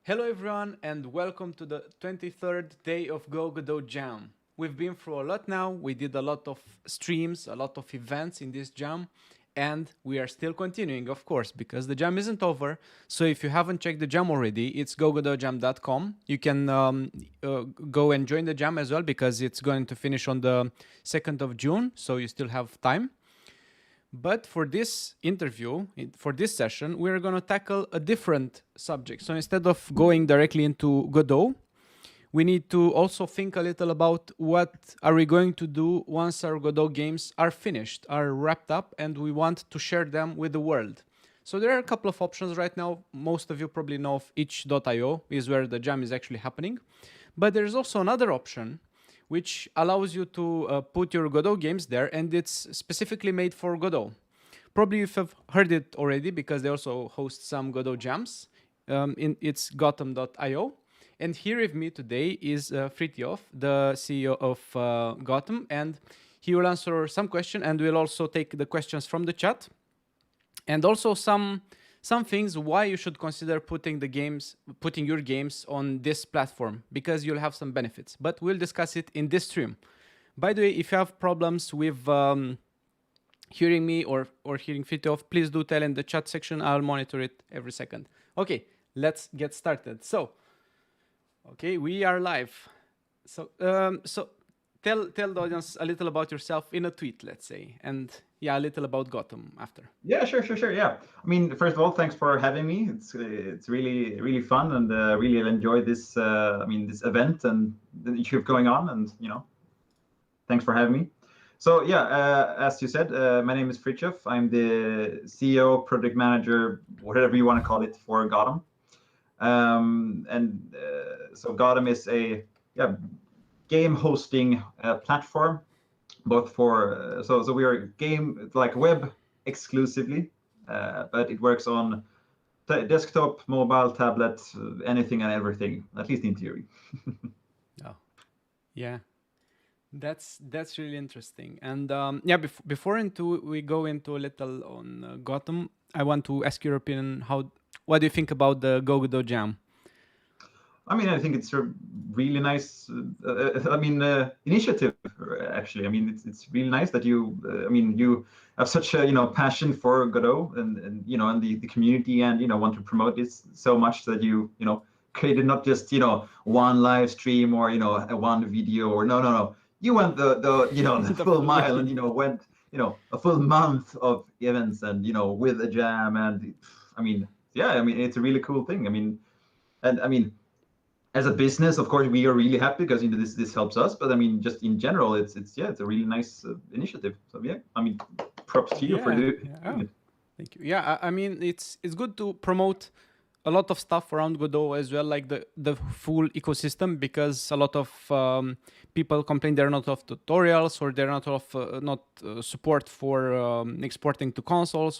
Hello everyone and welcome to the 23rd day of Godot Jam. We've been through a lot now, we did a lot of streams, a lot of events in this jam, and we are still continuing, of course, because the jam isn't over. So if you haven't checked the jam already, it's gogodojam.com. You can go and join the jam as well because it's going to finish on the 2nd of June, so you still have time. But for this interview, for this session, we're going to tackle a different subject. So instead of going directly into Godot, we need to also think a little about what are we going to do once our Godot games are finished, are wrapped up, and we want to share them with the world. So there are a couple of options right now. Most of you probably know of itch.io is where the jam is actually happening. But there's also another option which allows you to put your Godot games there, and it's specifically made for Godot. Probably you've heard it already because they also host some Godot jams. It's GOTM.io. And here with me today is Fritjof, the CEO of GOTM, and he will answer some questions, and we'll also take the questions from the chat. And also some things why you should consider putting your games on this platform, because you'll have some benefits. But we'll discuss it in this stream. By the way, if you have problems with hearing me or hearing Fritjof, please do tell in the chat section. I'll monitor it every second. Okay, let's get started. So, okay, we are live. So tell the audience a little about yourself in a tweet, let's say, and a little about GOTM after. Yeah, sure. Yeah, I mean, first of all, thanks for having me. It's really fun, and really enjoyed this. This event and that you have going on, and thanks for having me. So yeah, as you said, my name is Fritjof. I'm the CEO, project manager, whatever you want to call it, for GOTM. So GOTM is a game hosting platform, both for so we are game like web exclusively, but it works on desktop, mobile, tablet, anything and everything, at least in theory. Oh, yeah. That's really interesting. And before we go into a little on GOTM, I want to ask your opinion. What do you think about the Godot Jam? I mean, I think it's a really nice, initiative. Actually, I mean, it's really nice that you have such a passion for Godot and the community, and want to promote this so much that you created not just one live stream or one video, or no. You went the full mile and went a full month of events and with a jam, and it's a really cool thing. As a business, of course, we are really happy because this helps us. But I mean, just in general, it's a really nice initiative. So yeah, props to you for doing it. Thank you. Yeah, I mean, it's good to promote a lot of stuff around Godot as well, like the full ecosystem, because a lot of people complain there are not enough tutorials, or there are not support for exporting to consoles,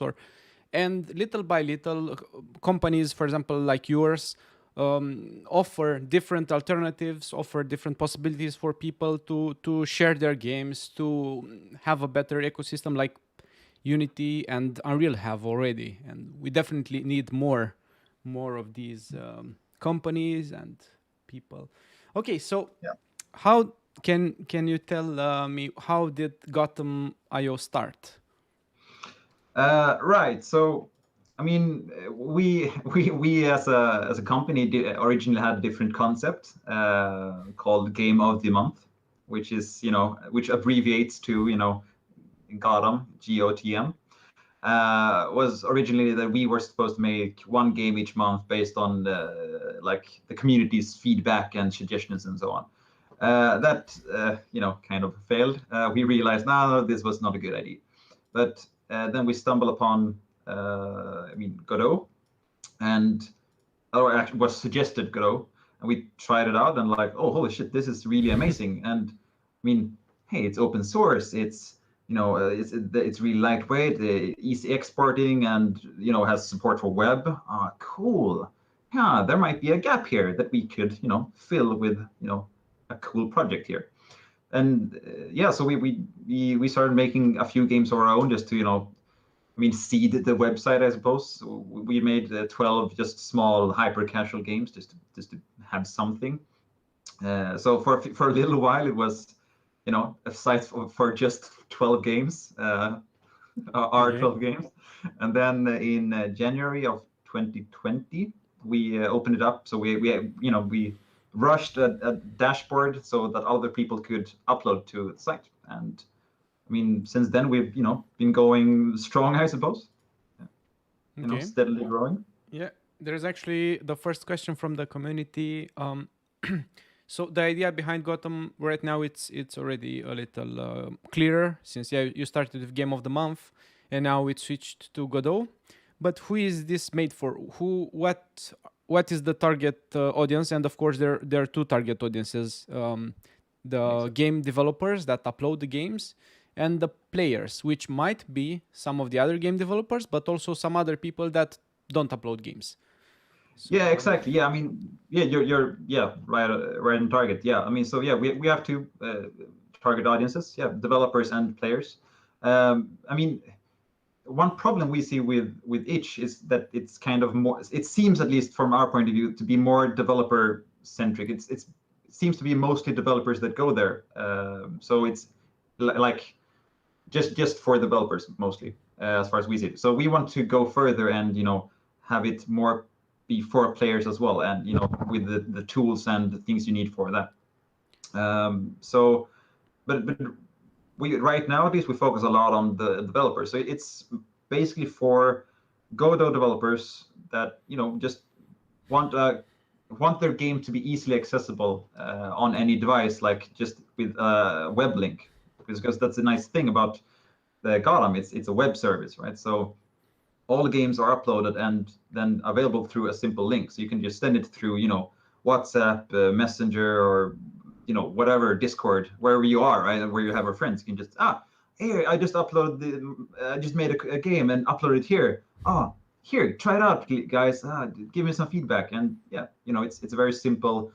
and little by little, companies, for example, like yours, offer different alternatives, offer different possibilities for people to share their games, to have a better ecosystem like Unity and Unreal have already. And we definitely need more of these companies and people. Okay, so how can you tell me, how did GOTM.io start? Right. So I mean, we as a company originally had a different concept called Game of the Month, which is which abbreviates to GOTM, GOTM. Was originally that we were supposed to make one game each month based on the community's feedback and suggestions and so on. That kind of failed. We realized this was not a good idea, but then we stumbled upon Godot, or actually was suggested Godot, and we tried it out, and oh, holy shit, this is really amazing. And I mean, hey, it's open source, it's it's really lightweight, easy exporting, and has support for web. Cool. Yeah, there might be a gap here that we could fill with a cool project here. And so we started making a few games of our own, just to seed the website, I suppose. We made 12 just small hyper casual games just to have something. So for a little while it was, a site for just 12 games, our 12 games, and then in January of 2020 we opened it up. So we rushed a dashboard so that other people could upload to the site, and since then we've been going strong, I suppose. Steadily growing. Yeah, there's actually the first question from the community. So the idea behind GOTM right now, it's already a little clearer, since you started with Game of the Month and now it switched to Godot. But who is this made for? What is the target audience? And of course there are two target audiences: the game developers that upload the games, and the players, which might be some of the other game developers, but also some other people that don't upload games. So, yeah, exactly. Yeah, you're right on target. Yeah, so yeah, we have two target audiences. Yeah, developers and players. One problem we see with itch is that it's kind of more. It seems, at least from our point of view, to be more developer centric. It seems to be mostly developers that go there. So it's like just for developers mostly, as far as we see it. So we want to go further and have it more be for players as well, and with the tools and the things you need for that. But we right now, at least, we focus a lot on the developers. So it's basically for Godot developers that just want their game to be easily accessible on any device, like just with a web link, because that's a nice thing about the GOTM. It's a web service, right? So all the games are uploaded and then available through a simple link. So you can just send it through, WhatsApp, Messenger, or whatever, Discord, wherever you are, right, where you have our friends. You can just hey, I just I just made a game and uploaded it here. Here, try it out, guys. Give me some feedback. And yeah, it's a very simple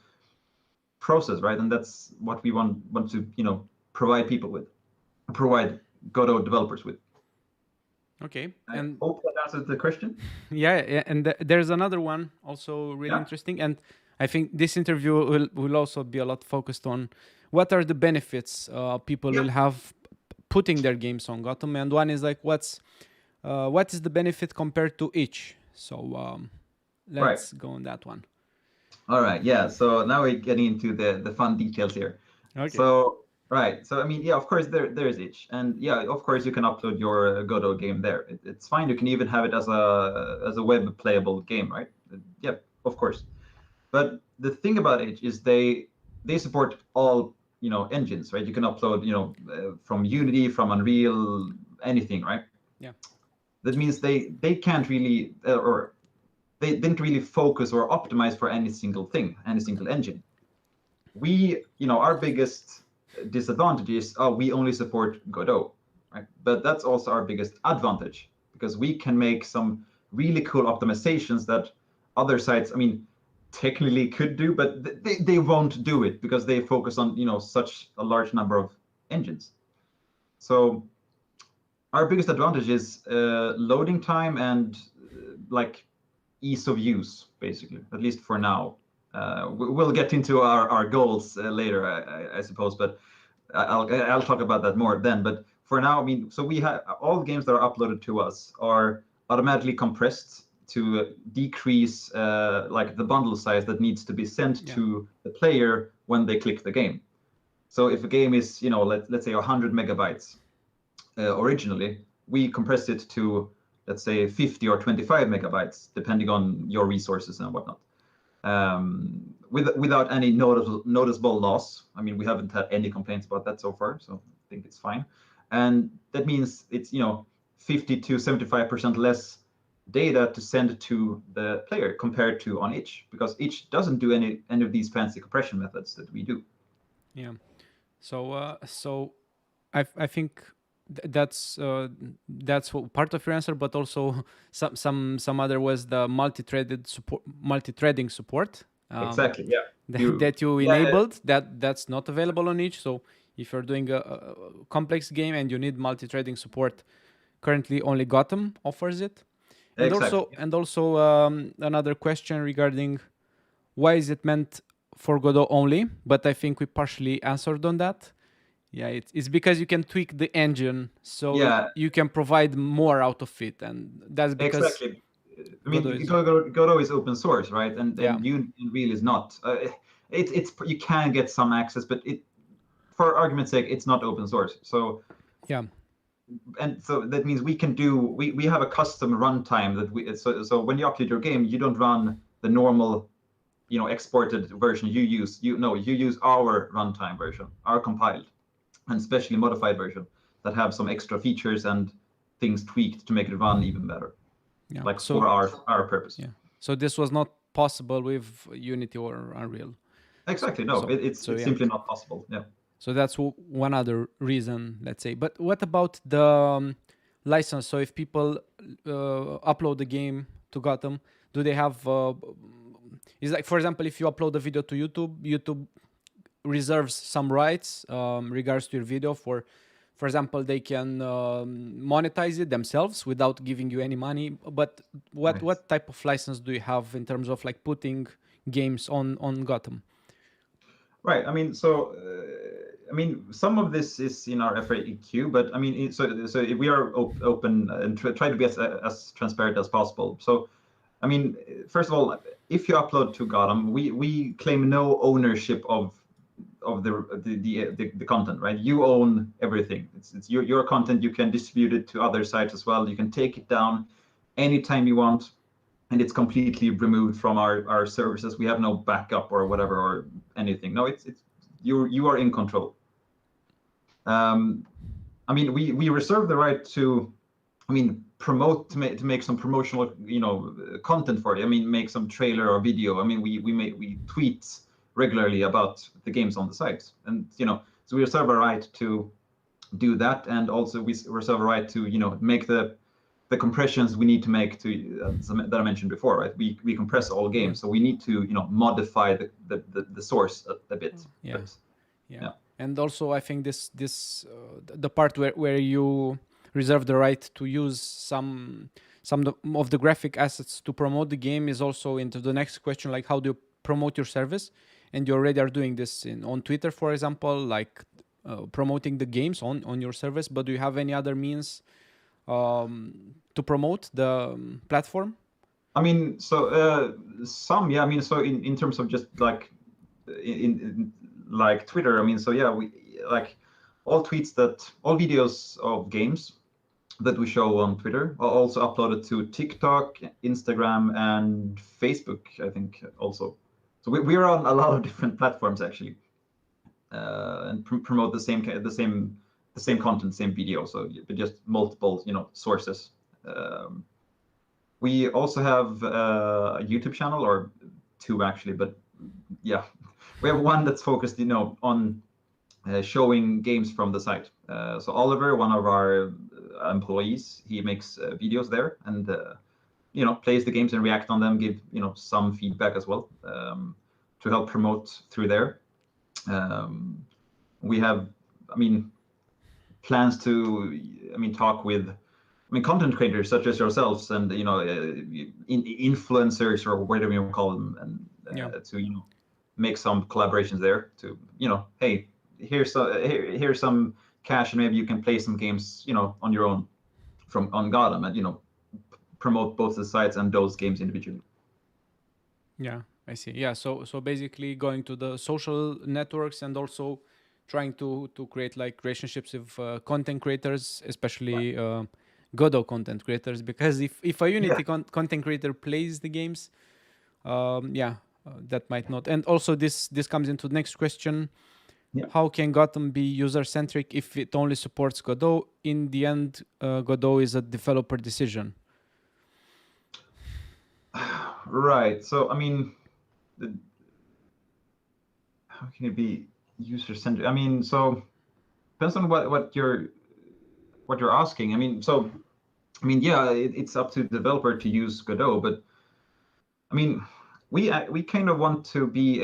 process, right? And that's what we want to provide Godot developers with. Okay, I hope that answers the question. Yeah, and there's another one also really interesting, and I think this interview will also be a lot focused on what are the benefits people will have putting their games on GOTM, and one is like what is the benefit compared to itch. So let's go on that one. All right, yeah. So now we're getting into the fun details here. Okay. So right, so yeah, of course there is itch, and yeah, of course you can upload your Godot game there. It's fine. You can even have it as a web playable game, right? Yeah, of course. But the thing about itch is they support all engines, right? You can upload from Unity, from Unreal, anything, right? Yeah. That means they can't really or they didn't really focus or optimize for any single thing, any single engine. We, our biggest disadvantage is we only support Godot, right? But that's also our biggest advantage, because we can make some really cool optimizations that other sites, technically could do, but they won't do it because they focus on such a large number of engines. So our biggest advantage is loading time and like ease of use, basically, at least for now. We'll get into our goals later, I suppose, but I'll talk about that more then. But for now, so we have all games that are uploaded to us are automatically compressed to decrease like the bundle size that needs to be sent to the player when they click the game. So if a game is let's say 100 megabytes originally, we compress it to, let's say, 50 or 25 megabytes, depending on your resources and whatnot, without any noticeable loss. We haven't had any complaints about that so far, so I think it's fine. And that means it's 50 to 75% less data to send to the player compared to on itch, because itch doesn't do any of these fancy compression methods that we do. Yeah. So I think that's part of your answer, but also some other was the multi-threading support. Exactly. Yeah. That you enabled. That's not available on itch. So if you're doing a complex game and you need multi-threading support, currently only GOTM offers it. And Exactly. also another question regarding why is it meant for Godot only? But I think we partially answered on that. Yeah, it's because you can tweak the engine, so Yeah, you can provide more out of it, and that's because exactly. I Godot mean, is Godot is open source, right? And yeah Unreal is not. It's you can get some access, but for argument's sake, it's not open source. So yeah that means we have a custom runtime that so when you upload your game, you don't run the normal, exported version you use. You use our runtime version, our compiled and specially modified version that have some extra features and things tweaked to make it run even better, yeah. like So for our purpose. yeah, so this was not possible with Unity or Unreal. Exactly. No, So it's yeah. simply not possible. Yeah. So that's one other reason, let's say. But what about the license? So if people upload the game to Gotham, do they have? Is like, for example, if you upload a video to YouTube, YouTube reserves some rights regards to your video. For example, they can monetize it themselves without giving you any money. But Right. what type of license do you have in terms of like putting games on Gotham? Right. I mean, some of this is in our FAQ, but I mean, so we are open and try to be as transparent as possible. So, I mean, first of all, if you upload to Gotham, we claim no ownership of the content, right? You own everything. It's your content. You can distribute it to other sites as well. You can take it down anytime you want, and it's completely removed from our services. We have no backup or whatever or anything. No, it's you are in control. I mean, we reserve the right to, I mean, promote to make some promotional, content for it. I mean, make some trailer or video. I mean, we tweet regularly about the games on the site, and so we reserve a right to do that, and also we reserve a right to make the compressions we need to make to that I mentioned before, right? We compress all games, so we need to modify the source a bit. Yeah. But, Yeah. And also, I think this the part where you reserve the right to use some of the graphic assets to promote the game is also into the next question, like how do you promote your service? And you already are doing this on Twitter, for example, like promoting the games on your service. But do you have any other means to promote the platform? I mean, so yeah. I mean, so in terms of just like in like Twitter. I mean, so yeah, we like all videos of games that we show on Twitter are also uploaded to TikTok, Instagram, and Facebook, I think also. So we're on a lot of different platforms actually, and promote the same content, same video. So just multiple sources. We also have a YouTube channel, or two actually, but yeah, we have one that's focused on showing games from the site. So Oliver, one of our employees, he makes videos there and plays the games and react on them, give some feedback as well, to help promote through there. We have, I mean, plans to, talk with, content creators such as yourselves and influencers or whatever you call them, and to make some collaborations there. To hey, here's some cash, and maybe you can play some games on your own on Gotham, and promote both the sites and those games individually. Yeah, I see. Yeah, so basically going to the social networks and also trying to create like relationships with content creators, especially Godot content creators, because if a Unity content creator plays the games, that might not. And also this comes into the next question. Yeah. How can Gotham be user-centric if it only supports Godot? In the end, Godot is a developer decision. Right. So, I mean, how can it be user-centric? I mean, so depends on what you're asking. I mean, so, yeah, it's up to the developer to use Godot, but I mean, we kind of want to be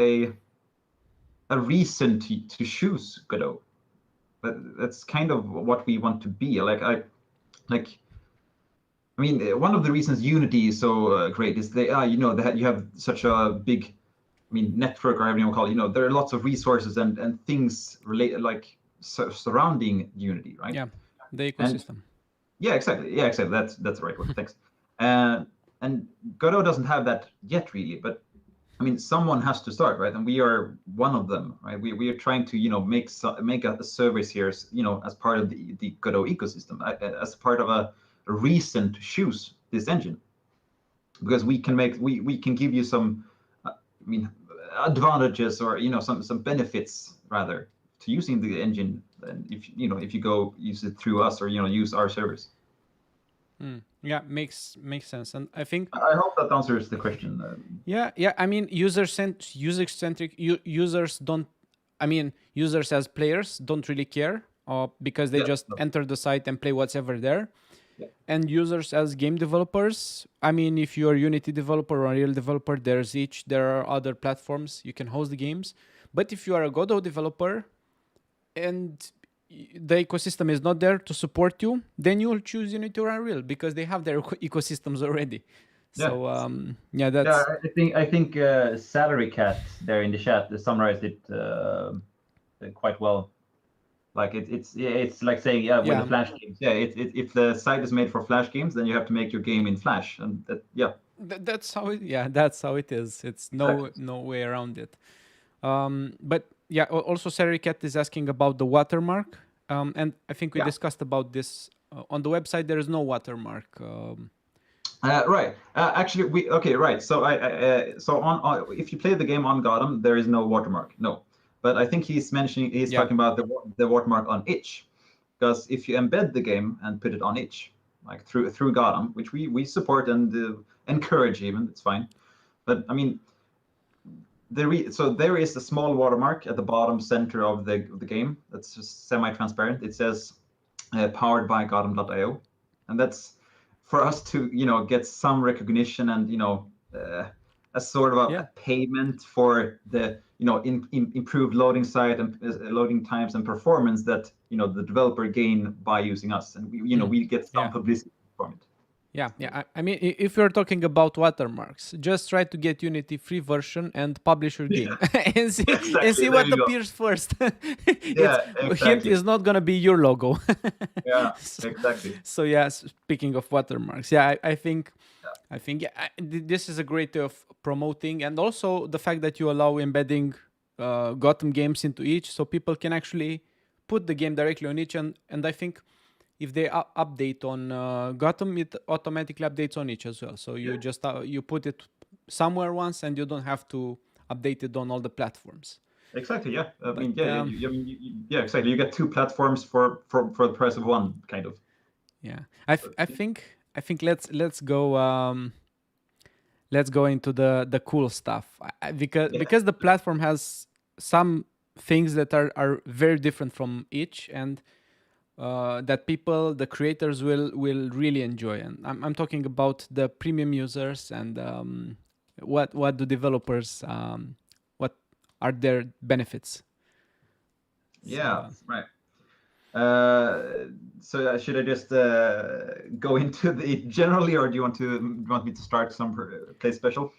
a reason to choose Godot. That's kind of what we want to be. Like I mean, one of the reasons Unity is so great is they, that you have such a big, I mean, network or however you want to call it. You know, there are lots of resources and things related, like surrounding Unity, right? Yeah, the And ecosystem. yeah, exactly. Yeah, exactly. That's the right word. Thanks. And Godot doesn't have that yet, really. But I mean, someone has to start, right? And we are one of them, right? We are trying to, make a service here, as part of the Godot ecosystem, as part of a reason to choose this engine, because we can give you some, I mean, advantages, or some benefits rather, to using the engine, and if you go use it through us, or use our service. Yeah, makes sense. And I think I hope that answers the question. yeah. I mean, user-centric users don't. I mean, users as players don't really care, because they Yeah, just enter the site and play whatever there. yeah, And users as game developers, I mean, if you're a Unity developer or a real developer, there are other platforms you can host the games. But if you are a Godot developer and the ecosystem is not there to support you, then you will choose Unity or Unreal because they have their ecosystems already. yeah. So yeah, Yeah, that's I think Salary Cat there in the chat summarized it quite well. Like it's like saying, yeah, with the yeah. Flash games. Yeah, if the site is made for Flash games, then you have to make your game in Flash, and yeah. That's how it. Yeah, that's how it is. It's Exactly. no way around it. But yeah, also Sericat is asking about the watermark, and I think we Yeah. discussed about this on the website. There is no watermark. Right. Actually, right. So so if you play the game on GOTM, there is no watermark. No. But I think he's Yeah, talking about the watermark on itch, because if you embed the game and put it on itch, like through GOTM, which we support and encourage, even, it's fine. But I mean, so there is a small watermark at the bottom center of the game that's just semi-transparent. It says powered by GOTM.io, and that's for us to get some recognition, and a sort of a yeah, payment for the improved loading site and loading times and performance that the developer gain by using us, and we get some yeah. publicity from it. Yeah. I mean, if you're talking about watermarks, just try to get Unity free version and publish your game and Exactly. see There what you go. appears first. It's Yeah, hint exactly. is not gonna be your logo. Yeah, so, exactly. so yeah, speaking of watermarks, yeah, I think yeah, this is a great way of promoting, and also the fact that you allow embedding GOTM games into each, so people can actually put the game directly on each, and I think if they update on GOTM, it automatically updates on each as well. So you Yeah. just you put it somewhere once, and you don't have to update it on all the platforms. Exactly. Yeah. I But mean, yeah. I mean, yeah. Exactly. You get two platforms for the price of one, kind of. yeah, I think let's go into the cool stuff. Yeah. Because the platform has some things that are very different from each, and that the creators will really enjoy. And I'm talking about the premium users, and what do developers what are their benefits. So Yeah. Right. So should I just go into the generally, or do you want me to start some play special?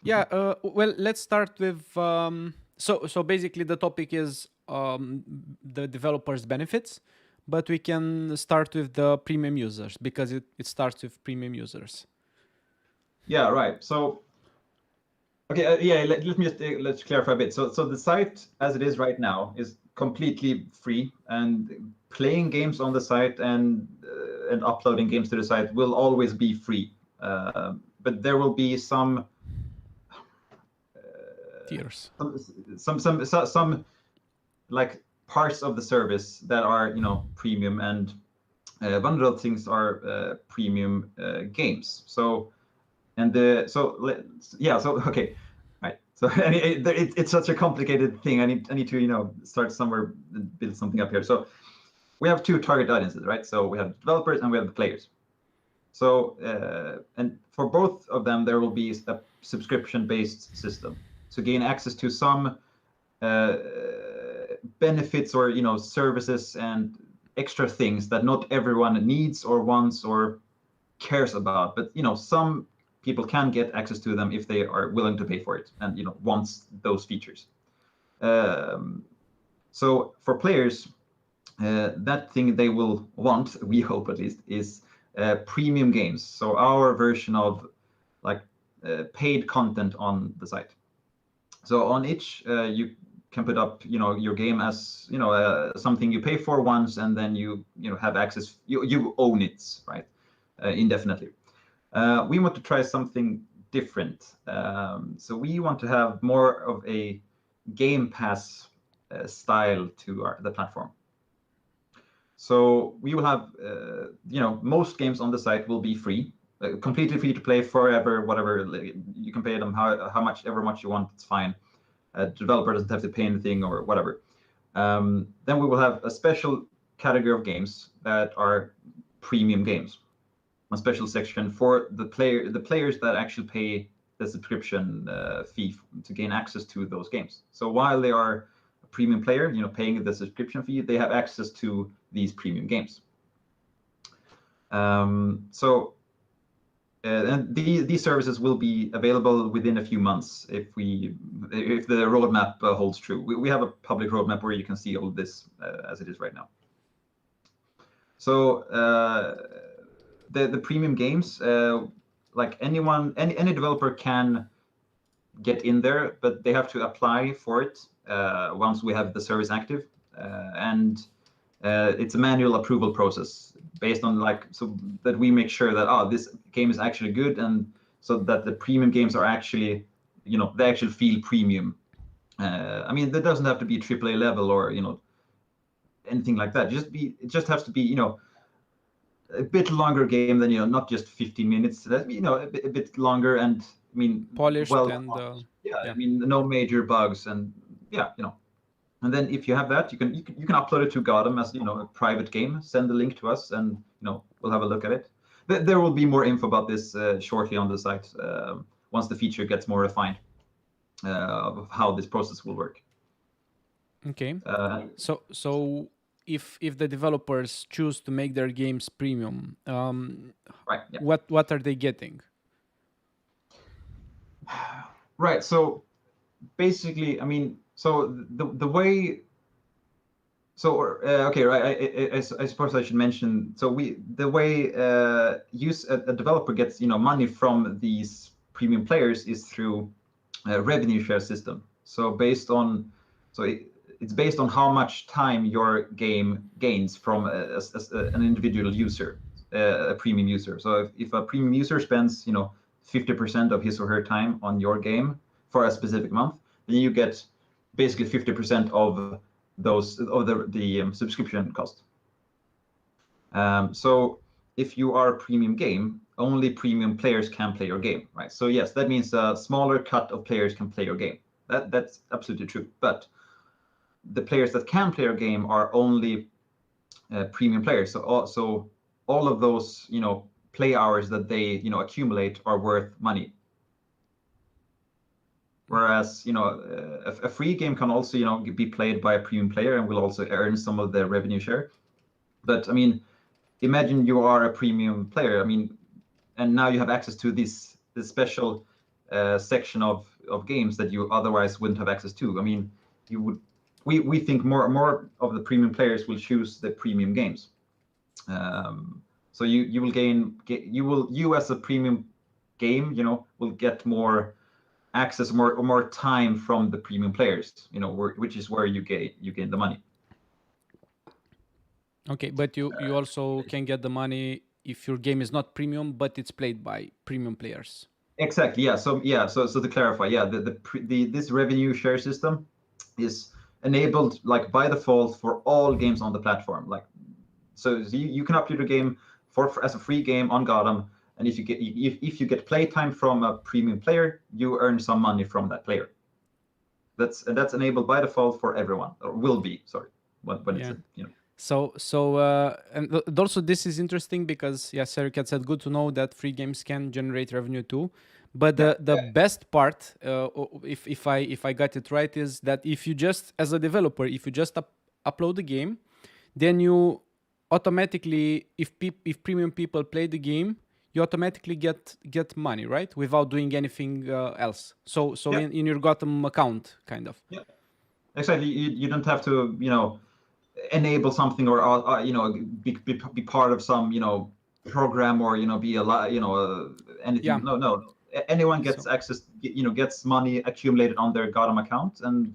yeah, well, let's start with so basically the topic is the developers benefits, but we can start with the premium users because it starts with premium users. Yeah. Right. So okay. Yeah. Let me just let's clarify a bit. So the site as it is right now is completely free, and playing games on the site and uploading games to the site will always be free. But there will be some Tiers. some like parts of the service that are premium, and one of those things are premium games. So and the so yeah so okay, right. So and it's such a complicated thing. I need to start somewhere and build something up here. So we have two target audiences, right? So we have developers and we have the players. So and for both of them there will be a subscription based system to gain access to some benefits, or services and extra things that not everyone needs or wants, or cares about, but some people can get access to them if they are willing to pay for it and wants those features. So for players, that thing they will want, we hope at least, is premium games. So our version of like paid content on the site. So on itch, you can put up your game as something you pay for once, and then you have access. You own it, right, indefinitely. We want to try something different. So we want to have more of a Game Pass style to the platform. So we will have, most games on the site will be free, completely free to play forever, whatever. You can pay them how much you want, it's fine. Developer doesn't have to pay anything or whatever. Then we will have a special category of games that are premium games, a special section for the players that actually pay the subscription fee to gain access to those games. So while they are a premium player, paying the subscription fee, they have access to these premium games. And these services will be available within a few months if the roadmap holds true. We have a public roadmap where you can see all of this as it is right now. So the premium games, like any developer can get in there, but they have to apply for it once we have the service active, and it's a manual approval process based on so that we make sure that this game is actually good, and so that the premium games are actually they actually feel premium. I mean, that doesn't have to be AAA level or anything like that. It just has to be a bit longer game than not just 15 minutes. A bit longer, and I mean polished, and I mean no major bugs, and and then if you have that, you can upload it to GOTM as a private game. Send the link to us, and we'll have a look at it. There will be more info about this shortly on the site once the feature gets more refined of how this process will work. Okay. So if the developers choose to make their games premium, right? Yeah. What are they getting? Right. So basically, I mean, so the way. So okay, right. I suppose I should mention. So the way a developer gets money from these premium players is through a revenue share system. So it's based on how much time your game gains from an individual user, a premium user. So if a premium user spends 50% of his or her time on your game for a specific month, then you get basically 50% of the subscription cost. So if you are a premium game, only premium players can play your game, right? So yes, that means a smaller cut of players can play your game. That's absolutely true. But the players that can play your game are only premium players. So all of those play hours that they accumulate are worth money. Whereas a free game can also be played by a premium player and will also earn some of the revenue share. But I mean, imagine you are a premium player. I mean, and now you have access to this special section of games that you otherwise wouldn't have access to. I mean, we think more of the premium players will choose the premium games. So you will as a premium game will get more access, more time from the premium players, which is where you gain the money. Okay, but you also can get the money if your game is not premium, but it's played by premium players. Exactly. Yeah. So to clarify, this revenue share system is enabled by default for all games on the platform. So you can upload your game as a free game on GOTM. And if you get playtime from a premium player, you earn some money from that player. That's enabled by default for everyone, or will be. Sorry, when it's So and also this is interesting because Eric had said good to know that free games can generate revenue too. But the best part, if I got it right, is that if you just as a developer, if you just upload the game, then you automatically if premium people play the game, you automatically get money, right, without doing anything else. So Yeah. in your GOTM account, kind of. Yeah, exactly. You don't have to, enable something or be part of some, program or be a lot, anything. Yeah. No. Anyone gets So access, gets money accumulated on their GOTM account, and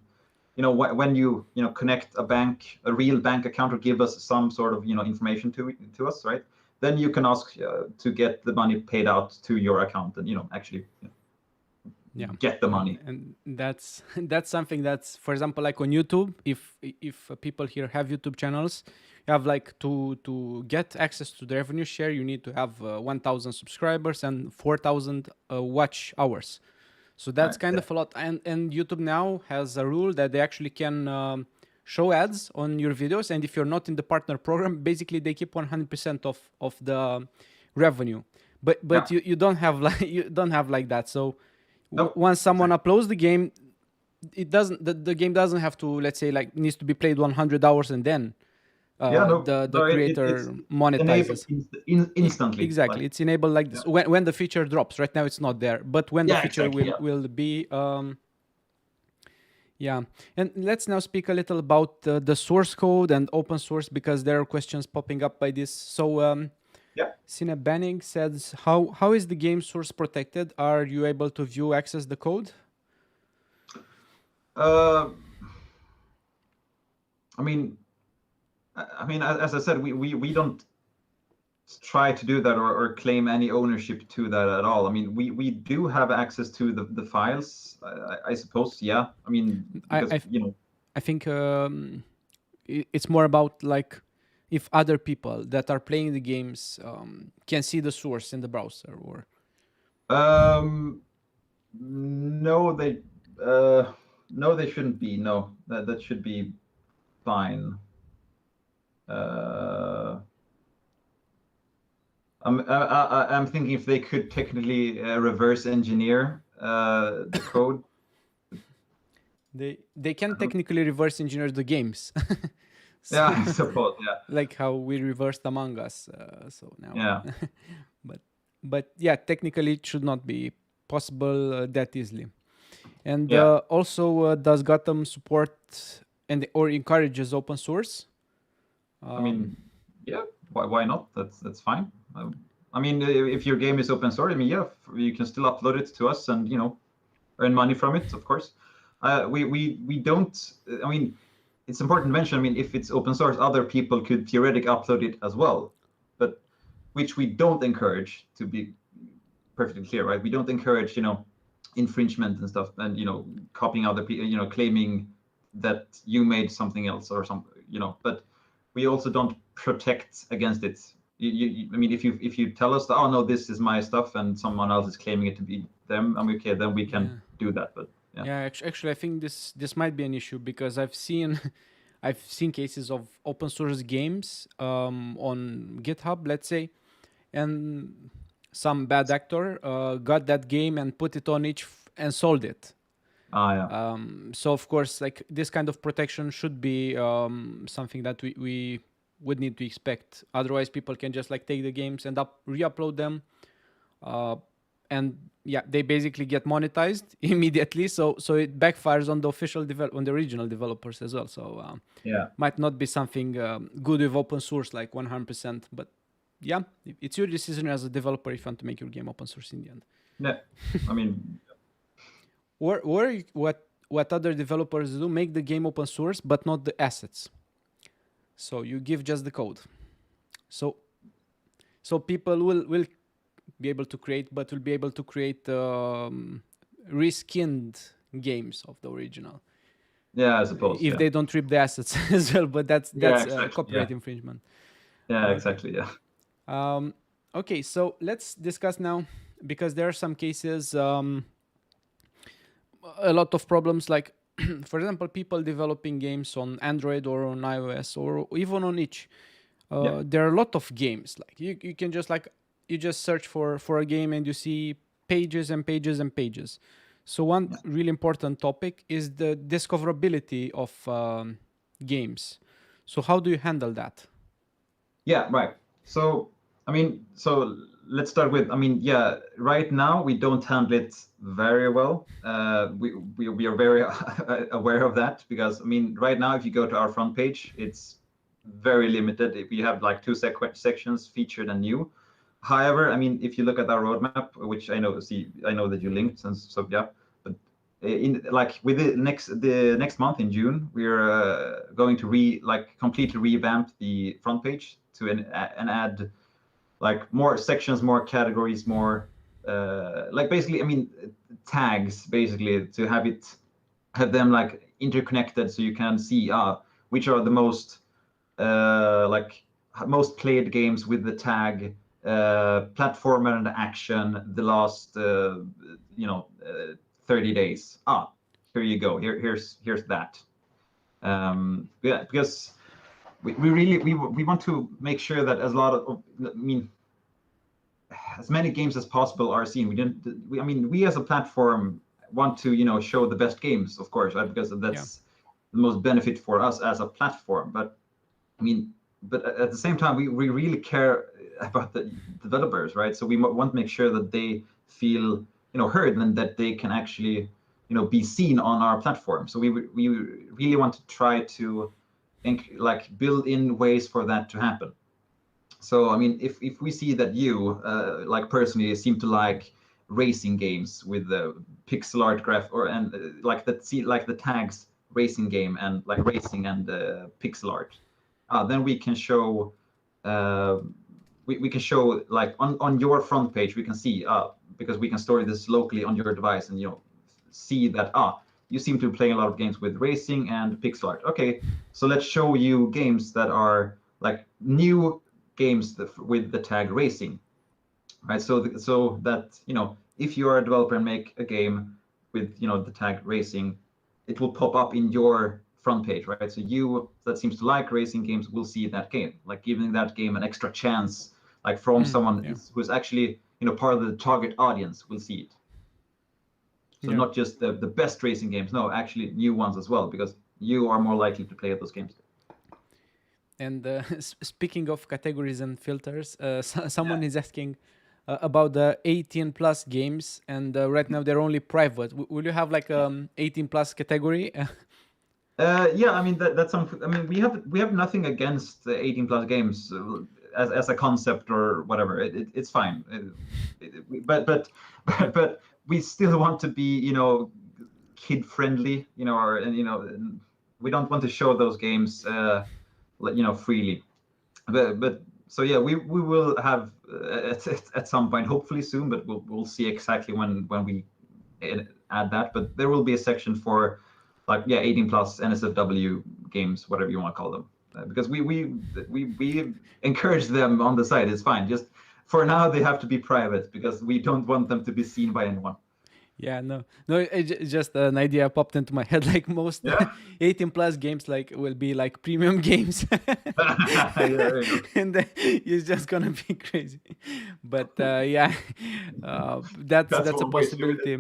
when you connect a real bank account, or give us some sort of information to us, right? Then you can ask to get the money paid out to your account, and actually yeah, get the money. and that's that's something that's, for example, like on YouTube, if people here have YouTube channels, you have like to get access to the revenue share, you need to have 1,000 subscribers and 4,000 watch hours. So that's Right, kind yeah. of a lot. And YouTube now has a rule that they actually can show ads on your videos, and if you're not in the partner program, basically they keep 100% of the revenue. But Yeah. you don't have like you don't have like that. So No, once someone exactly. uploads the game, it doesn't the game doesn't have to, let's say, like, needs to be played 100 hours and then Yeah, no, the it's creator enabled monetizes. instantly. Exactly, Like, it's enabled like yeah, this when the feature drops. Right now it's not there, but when the yeah, feature exactly. Yeah. will be yeah. And let's now speak a little about the source code and open source, because there are questions popping up by this. So Yeah. Sina Banning says, how is the game source protected? Are you able to view access the code? Uh, I mean, as I said, we don't try to do that, or claim any ownership to that at all. I mean, we do have access to the files, I suppose. Yeah. I mean, I because I, I think it's more about like if other people that are playing the games can see the source in the browser, or no, uh, no, they shouldn't be. No, that should be fine. I'm thinking if they could technically reverse engineer the code. they can technically reverse engineer the games. So, Yeah, I suppose. Yeah. like how we reversed Among Us. So now, Yeah. but yeah, technically it should not be possible that easily. And Yeah. also, does Gotham support and or encourages open source? I mean, yeah. Why not? That's fine. I mean, if your game is open source, I mean, yeah, you can still upload it to us and earn money from it, of course. We don't. I mean, it's important to mention. I mean, if it's open source, other people could theoretically upload it as well, but which we don't encourage. To be perfectly clear, right? We don't encourage, infringement and stuff, and copying other people, claiming that you made something else or something. But we also don't protect against it. I mean, if you tell us that, oh no, this is my stuff, and someone else is claiming it to be them, I mean, okay, then we can do that. But yeah. Yeah, actually, I think this might be an issue, because I've seen I've seen cases of open source games on GitHub, let's say, and some bad actor got that game and put it on and sold it. Yeah. So of course, like, this kind of protection should be something that we would need to expect. Otherwise, people can just like take the games and re-upload them, and yeah, they basically get monetized immediately. So it backfires on the on the original developers as well. So Yeah. might not be something good with open source like 100%, but yeah, it's your decision as a developer if you want to make your game open source in the end. Yeah. I mean, Or what other developers do, make the game open source but not the assets. So you give just the code. So people will be able to create, but will be able to create reskinned games of the original. yeah, I suppose. If they don't rip the assets as well, but that's exactly. copyright infringement. Yeah, Okay. exactly. Yeah. Okay, so let's discuss now, because there are some cases, a lot of problems, like for example, people developing games on Android or on iOS or even on each. There are a lot of games. Like you can just you just search for a game and you see pages and pages and pages. So one really important topic is the discoverability of games. So how do you handle that? Yeah, right. So, I mean, let's start with, I mean, yeah, right now we don't handle it very well. We are very aware of that because, I mean, right now, if you go to our front page, it's very limited. We have like two sections, featured and new. However, I mean, if you look at our roadmap, which I know that you linked, and so yeah, but in like with the next month in June, we're going to completely revamp the front page and add like more sections, more categories, more like basically, I mean, tags basically to have them like interconnected so you can see which are the most like most played games with the tag platformer and action the last 30 days. Here you go. Here's that. Yeah, because we really we want to make sure that I mean, as many games as possible are seen. I mean, we as a platform want to show the best games, of course, right? Because that's the most benefit for us as a platform. But I mean, but at the same time, we really care about the developers, right? So we want to make sure that they feel heard and that they can actually be seen on our platform. So we really want to try to like build in ways for that to happen. So I mean, if we see that you like personally seem to like racing games with the pixel art like the tags racing game and like racing and pixel art, then we can show we can show like on your front page we can see because we can store this locally on your device and see that you seem to be playing a lot of games with racing and pixel art. Okay, so let's show you games that are like new games with the tag racing, right? So that if you are a developer and make a game with the tag racing, it will pop up in your front page, right? So you that seems to like racing games will see that game, like giving that game an extra chance, like from someone who's actually part of the target audience will see it. So not just the best racing games, no, actually new ones as well, because you are more likely to play those games. And speaking of categories and filters, someone is asking about the 18 plus games, and right now they're only private. Will you have like 18 plus category? Yeah, I mean that's something. I mean we have nothing against the 18 plus games as a concept or whatever. It's fine. But we still want to be kid friendly. And we don't want to show those games freely. But so yeah, we will have at some point, hopefully soon, but we'll see exactly when we add that. But there will be a section for 18 plus NSFW games, whatever you want to call them, because we encourage them on the site. It's fine. Just for now, they have to be private because we don't want them to be seen by anyone. Yeah, no, just an idea popped into my head. Like most 18 plus games, like will be like premium games, and it's just gonna be crazy. But that's a possibility.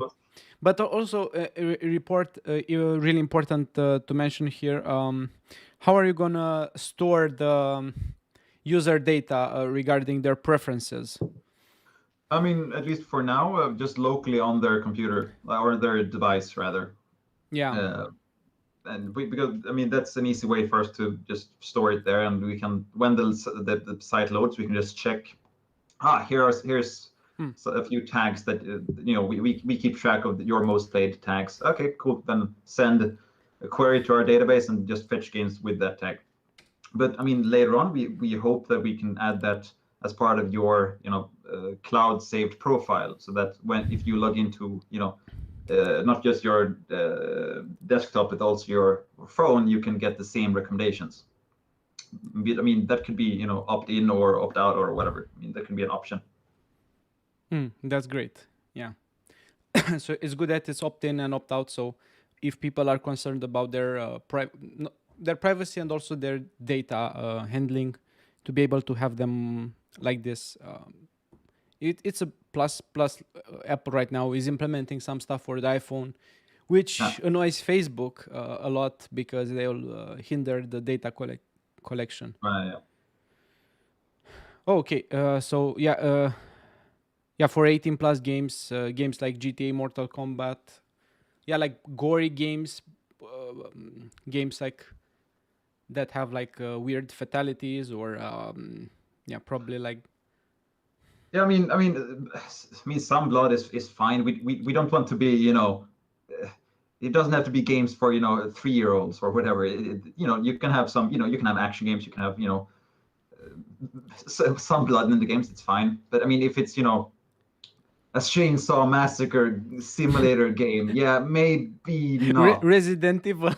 But also report really important to mention here. How are you gonna store the user data regarding their preferences? I mean, at least for now, just locally on their computer or their device, rather. Yeah. And because I mean that's an easy way for us to just store it there, and we can when the site loads, we can just check. Here's a few tags that we keep track of your most played tags. Okay, cool. Then send a query to our database and just fetch games with that tag. But I mean later on, we hope that we can add that as part of your cloud saved profile, so that if you log into not just your desktop but also your phone, you can get the same recommendations. I mean that could be opt in or opt out or whatever. I mean that can be an option. That's great. Yeah. So it's good that it's opt in and opt out. So if people are concerned about their privacy and also their data handling, to be able to have them like this. It's a plus Apple right now is implementing some stuff for the iPhone, which annoys Facebook a lot because they'll hinder the data collection. Yeah. Okay, so yeah, yeah, for 18 plus games, games like GTA, Mortal Kombat, yeah, like gory games, games like that have like weird fatalities or yeah, probably like Yeah, some blood is fine. We don't want to be, it doesn't have to be games for 3-year-olds or whatever. You can have some, you can have action games. You can have some blood in the games. It's fine. But I mean, if it's a chainsaw massacre simulator game, yeah, maybe not. Resident Evil.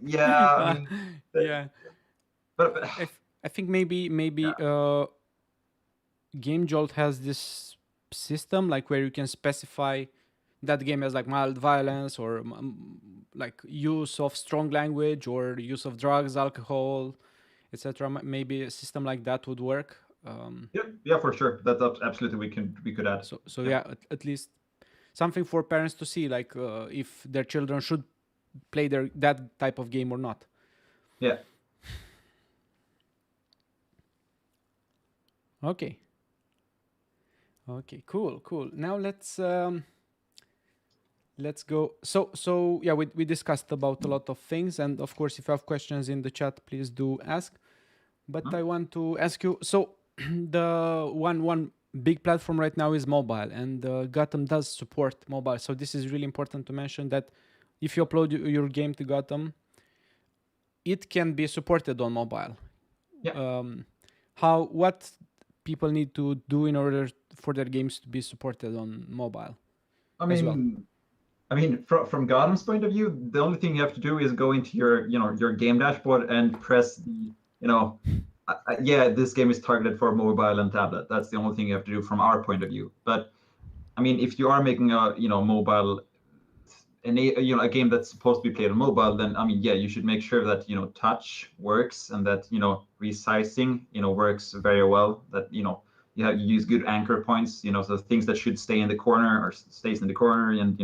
Yeah, I mean, Yeah, but I think maybe yeah. Game Jolt has this system like where you can specify that game as like mild violence or like use of strong language or use of drugs, alcohol, etc. Maybe a system like that would work. Yeah, for sure. That's absolutely we could add. So yeah, at least something for parents to see, like if their children should play that type of game or not. Yeah. Okay. Okay. Cool. Now let's go. So yeah, we discussed about a lot of things, and of course, if you have questions in the chat, please do ask. But I want to ask you. So the one big platform right now is mobile, and GOTM does support mobile. So this is really important to mention that if you upload your game to GOTM, it can be supported on mobile. Yeah. What people need to do in order for their games to be supported on mobile? I mean, from GOTM's point of view, the only thing you have to do is go into your game dashboard and press the, yeah, this game is targeted for mobile and tablet. That's the only thing you have to do from our point of view. But I mean, if you are making a mobile, a game that's supposed to be played on mobile, then I mean, yeah, you should make sure that touch works and that resizing works very well. That you use good anchor points. So things that should stay in the corner or stays in the corner, and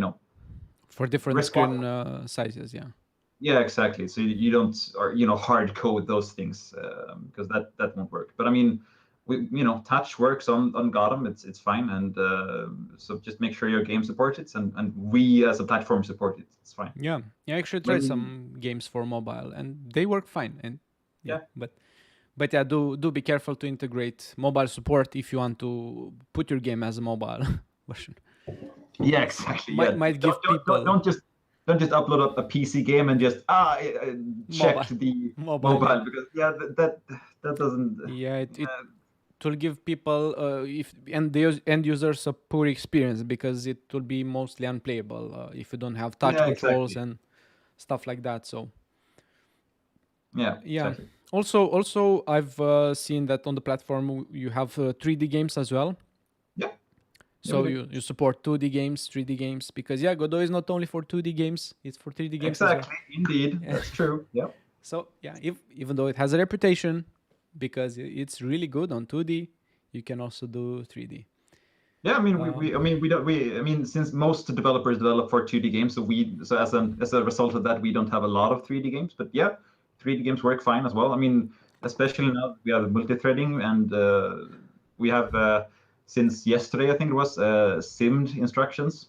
for different screen sizes, yeah. Yeah, exactly. So you don't hard code those things because that won't work. But I mean, touch works on GOTM. It's fine, and so just make sure your game supports it, and we as a platform support it. It's fine. Yeah, I actually tried some games for mobile, and they work fine. And yeah. But yeah, do be careful to integrate mobile support if you want to put your game as a mobile version. Yeah, exactly. Might give people don't just upload a PC game and just check the mobile because that doesn't. Yeah, it will give people if and the end users a poor experience because it will be mostly unplayable if you don't have touch controls exactly. and stuff like that. So yeah. Exactly. Also, I've seen that on the platform you have 3D games as well. Yeah. So you support 2D games, 3D games, because Godot is not only for 2D games, it's for 3D games exactly. as well. Indeed, that's true. Yeah. So yeah, even though it has a reputation, because it's really good on 2D, you can also do 3D. Yeah, I mean, since most developers develop for 2D games, so as a result of that, we don't have a lot of 3D games. But yeah, 3D games work fine as well. I mean, especially now we have multi-threading, and we have since yesterday, I think it was simmed instructions,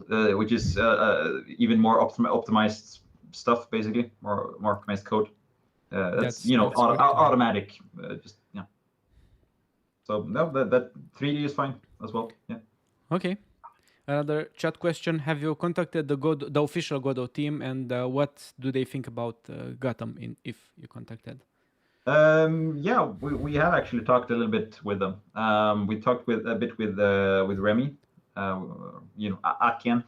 which is even more optimized stuff, basically, more optimized code. That's automatic. Just yeah. So no, that 3D is fine as well. Yeah. Okay. Another chat question: have you contacted the official Godot team, and what do they think about GOTM? If you contacted? Yeah, we have actually talked a little bit with them. We talked a bit with Remy, Akian,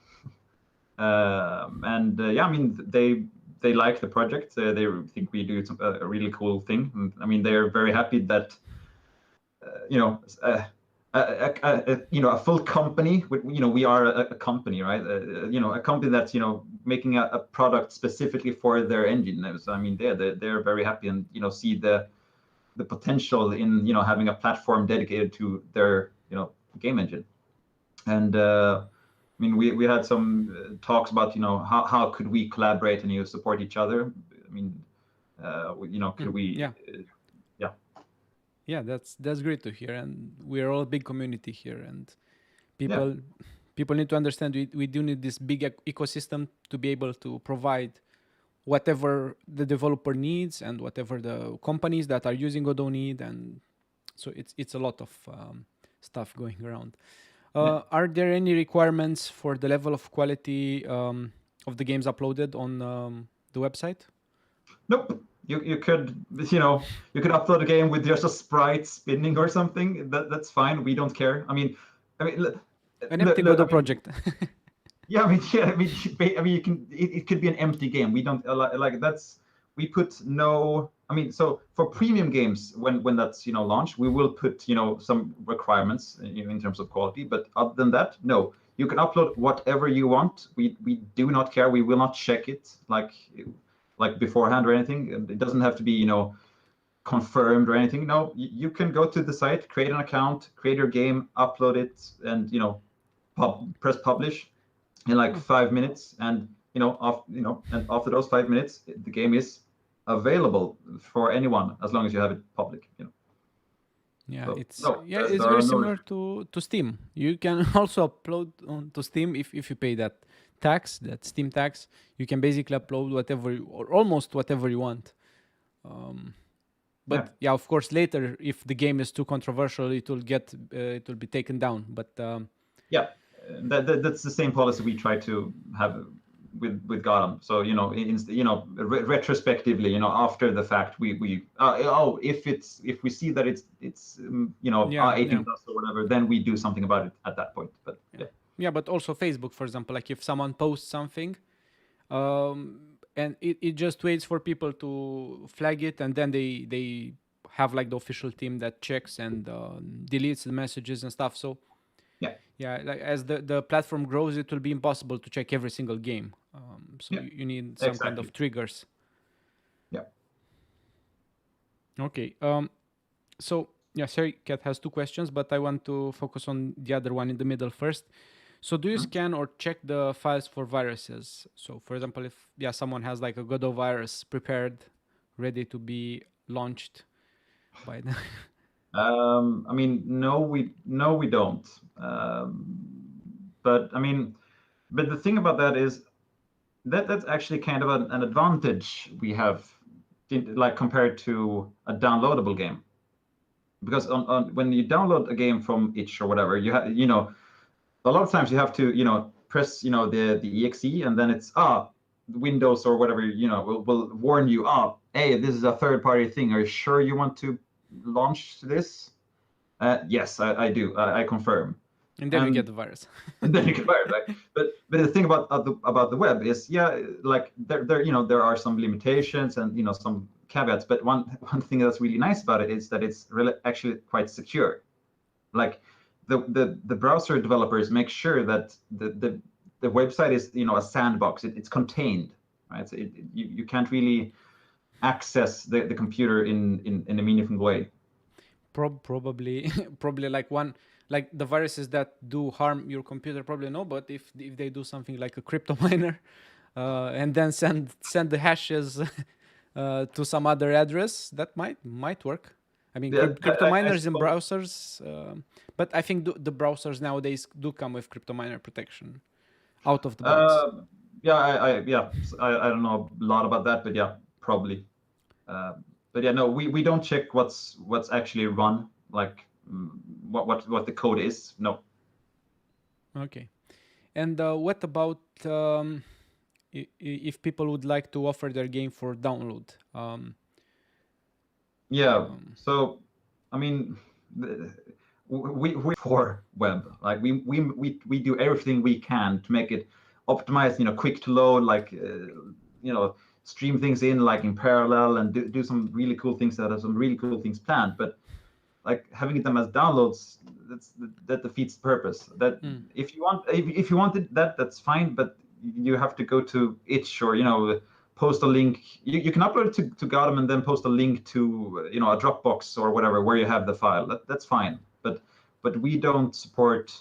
and yeah, I mean they like the project. They think we do a really cool thing. And, I mean, they're very happy that a full company. We are a company, right? A company that's making a product specifically for their engine. So I mean, they're very happy and see the potential in having a platform dedicated to their game engine. And I mean, we had some talks about how could we collaborate and support each other. I mean, could we? Yeah. Yeah, that's great to hear, and we're all a big community here, and Yeah. people need to understand we do need this big ecosystem to be able to provide whatever the developer needs and whatever the companies that are using Godot need, and so it's a lot of stuff going around. Yeah. Are there any requirements for the level of quality of the games uploaded on the website? Nope. You could you could upload a game with just a sprite spinning or something. That's fine. We don't care. I mean, An empty Godot project. yeah. You can. It could be an empty game. We don't like that's. We put no. So for premium games, when that's launched, we will put some requirements in terms of quality. But other than that, no. You can upload whatever you want. We do not care. We will not check it like beforehand or anything. It doesn't have to be confirmed or anything. No, you can go to the site, create an account, create your game, upload it, and press publish in like 5 minutes, and and after those 5 minutes, the game is available for anyone as long as you have it public. Yeah, So, it's no, it's there very are no. similar to Steam. You can also upload onto Steam if you pay that tax, that Steam tax. You can basically upload whatever or almost whatever you want. But yeah, of course, later if the game is too controversial, it will be taken down. But Yeah, that's the same policy we try to have with GOTM. So retrospectively, after the fact, we if we see that it's 18 plus or whatever, then we do something about it at that point. But yeah, but also Facebook, for example, like if someone posts something, and it just waits for people to flag it, and then they have like the official team that checks and deletes the messages and stuff. So yeah, like as the platform grows, it will be impossible to check every single game. So you need some kind of triggers. Yeah. Okay. So yeah, sorry, Kat has two questions, but I want to focus on the other one in the middle first. So do you scan or check the files for viruses? So for example, if someone has like a Godot virus prepared, ready to be launched by the No, we don't. But but the thing about that is that's actually kind of an advantage we have, like compared to a downloadable game. Because when you download a game from itch or whatever, you have a lot of times you have to press the exe, and then it's Windows or whatever will warn you, hey, this is a third-party thing. Are you sure you want to launch this? Yes, I do. I confirm. and then you get the virus. And then you get fired, right? But the thing about the web is, like there are some limitations and some caveats. But one thing that's really nice about it is that it's really actually quite secure. Like the browser developers make sure that the website is a sandbox. It's contained, right? So you can't really access the computer in a meaningful way. Probably like the viruses that do harm your computer, probably no. But if they do something like a crypto miner, and then send the hashes to some other address, that might work. I mean, crypto miners in browsers, but I think the browsers nowadays do come with crypto miner protection out of the box. I don't know a lot about that, but yeah, probably. But yeah, no, we don't check what's actually run, like what the code is. No. Okay. And what about if people would like to offer their game for download? So we for web, like we do everything we can to make it optimized, quick to load, like stream things in like in parallel, and do some really cool things that have some really cool things planned. But like having them as downloads, that defeats the purpose. That if you wanted that, that's fine, but you have to go to itch or post a link. You can upload it to GOTM and then post a link to a Dropbox or whatever where you have the file. That's fine. But we don't support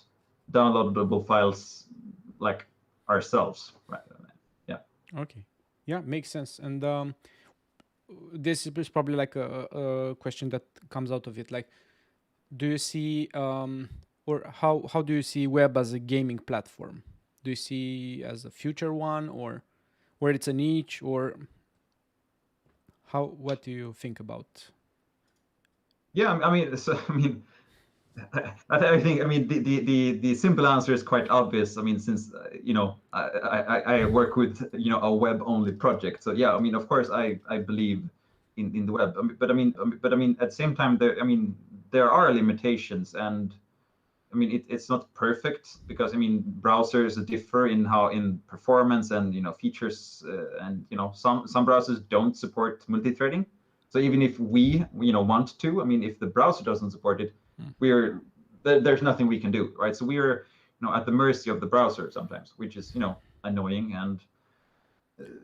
downloadable files like ourselves. Right? Yeah. Okay. Yeah, makes sense. And this is probably like a question that comes out of it. Like, do you see or how do you see web as a gaming platform? Do you see as a future one, or where it's a niche, or what do you think about? Yeah, I mean, so, I mean, I think, I mean, the simple answer is quite obvious. I mean, since you know, I work with, you know, a web only project, so yeah, I mean, of course, I believe in the web. But I mean, at the same time, there are limitations, and I mean, it's not perfect, because I mean, browsers differ in performance and, you know, features, and you know, some browsers don't support multi-threading. So even if we, you know, want to, I mean, if the browser doesn't support it, there's nothing we can do, right? So we are, you know, at the mercy of the browser sometimes, which is, you know, annoying, and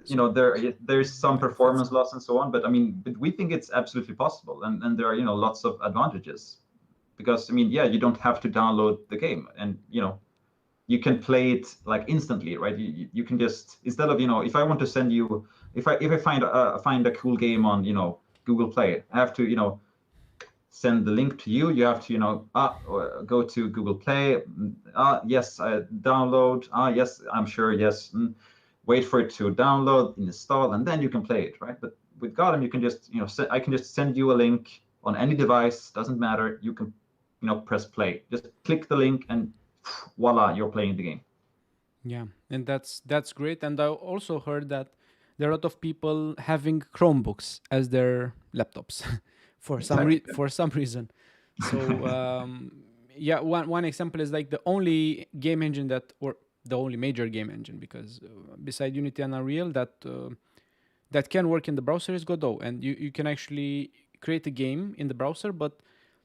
you know, there's some performance loss and so on. But I mean, we think it's absolutely possible, and there are, you know, lots of advantages. Because I mean, yeah, you don't have to download the game, and you know, you can play it like instantly, right? You can just, instead of, you know, if I want to send you, if I find a cool game on, you know, Google Play, I have to, you know, send the link to you. You have to, you know, go to Google Play. Yes, I download. Yes, I'm sure. Yes, wait for it to download, install, and then you can play it, right? But with GOTM, you can just, you know, I can just send you a link on any device. Doesn't matter. You can, you know, press play. Just click the link, and voila, you're playing the game. Yeah, and that's great. And I also heard that there are a lot of people having Chromebooks as their laptops for some reason. So yeah, one example is like the only game engine or the only major game engine, because beside Unity and Unreal, that can work in the browser is Godot, and you can actually create a game in the browser, but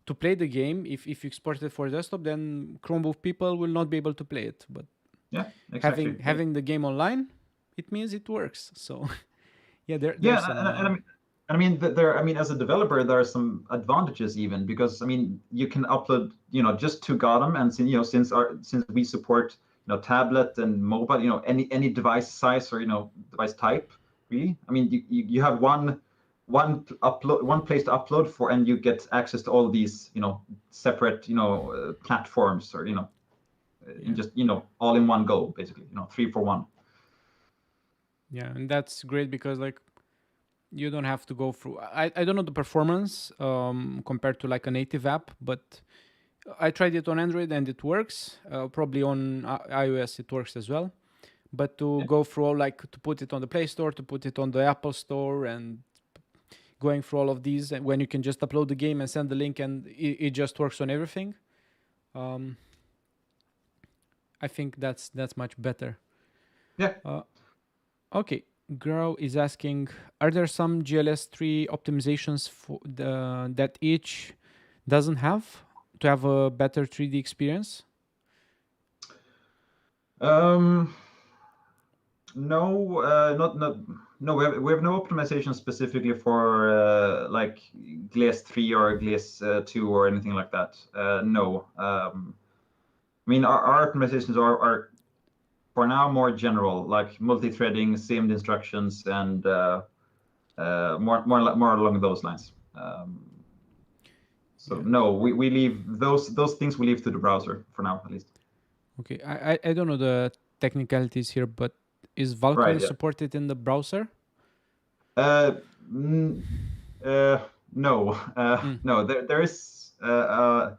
to play the game, if you export it for desktop, then Chromebook people will not be able to play it. But yeah, exactly. having the game online, it means it works. So yeah, there's yeah, some. I mean, there. I mean, as a developer, there are some advantages even, because I mean, you can upload, you know, just to GOTM, and you know, since we support, you know, tablet and mobile, you know, any device size, or you know, device type, really. I mean, you have one place to upload for, and you get access to all these, you know, separate, you know, platforms, or you know, in just, you know, all in one go, basically, you know, 3 for 1. Yeah, and that's great because like you don't have to go through. I don't know the performance compared to like a native app, but I tried it on Android and it works. Probably on iOS it works as well. But to go through all, like to put it on the Play Store, to put it on the Apple Store, and going through all of these, and when you can just upload the game and send the link, and it just works on everything. I think that's much better. Yeah. Okay, Grow is asking, are there some GLS3 optimizations that each doesn't have to have a better 3D experience? No, no. We have no optimization specifically for like GLS 3 or GLS 2 or anything like that. No. I mean, our optimizations are for now more general, like multi-threading, SIMD instructions, and more along those lines. So no, we leave those things, we leave to the browser for now, at least. Okay, I don't know the technicalities here, but is Valkyrie supported in the browser? No. No. There is an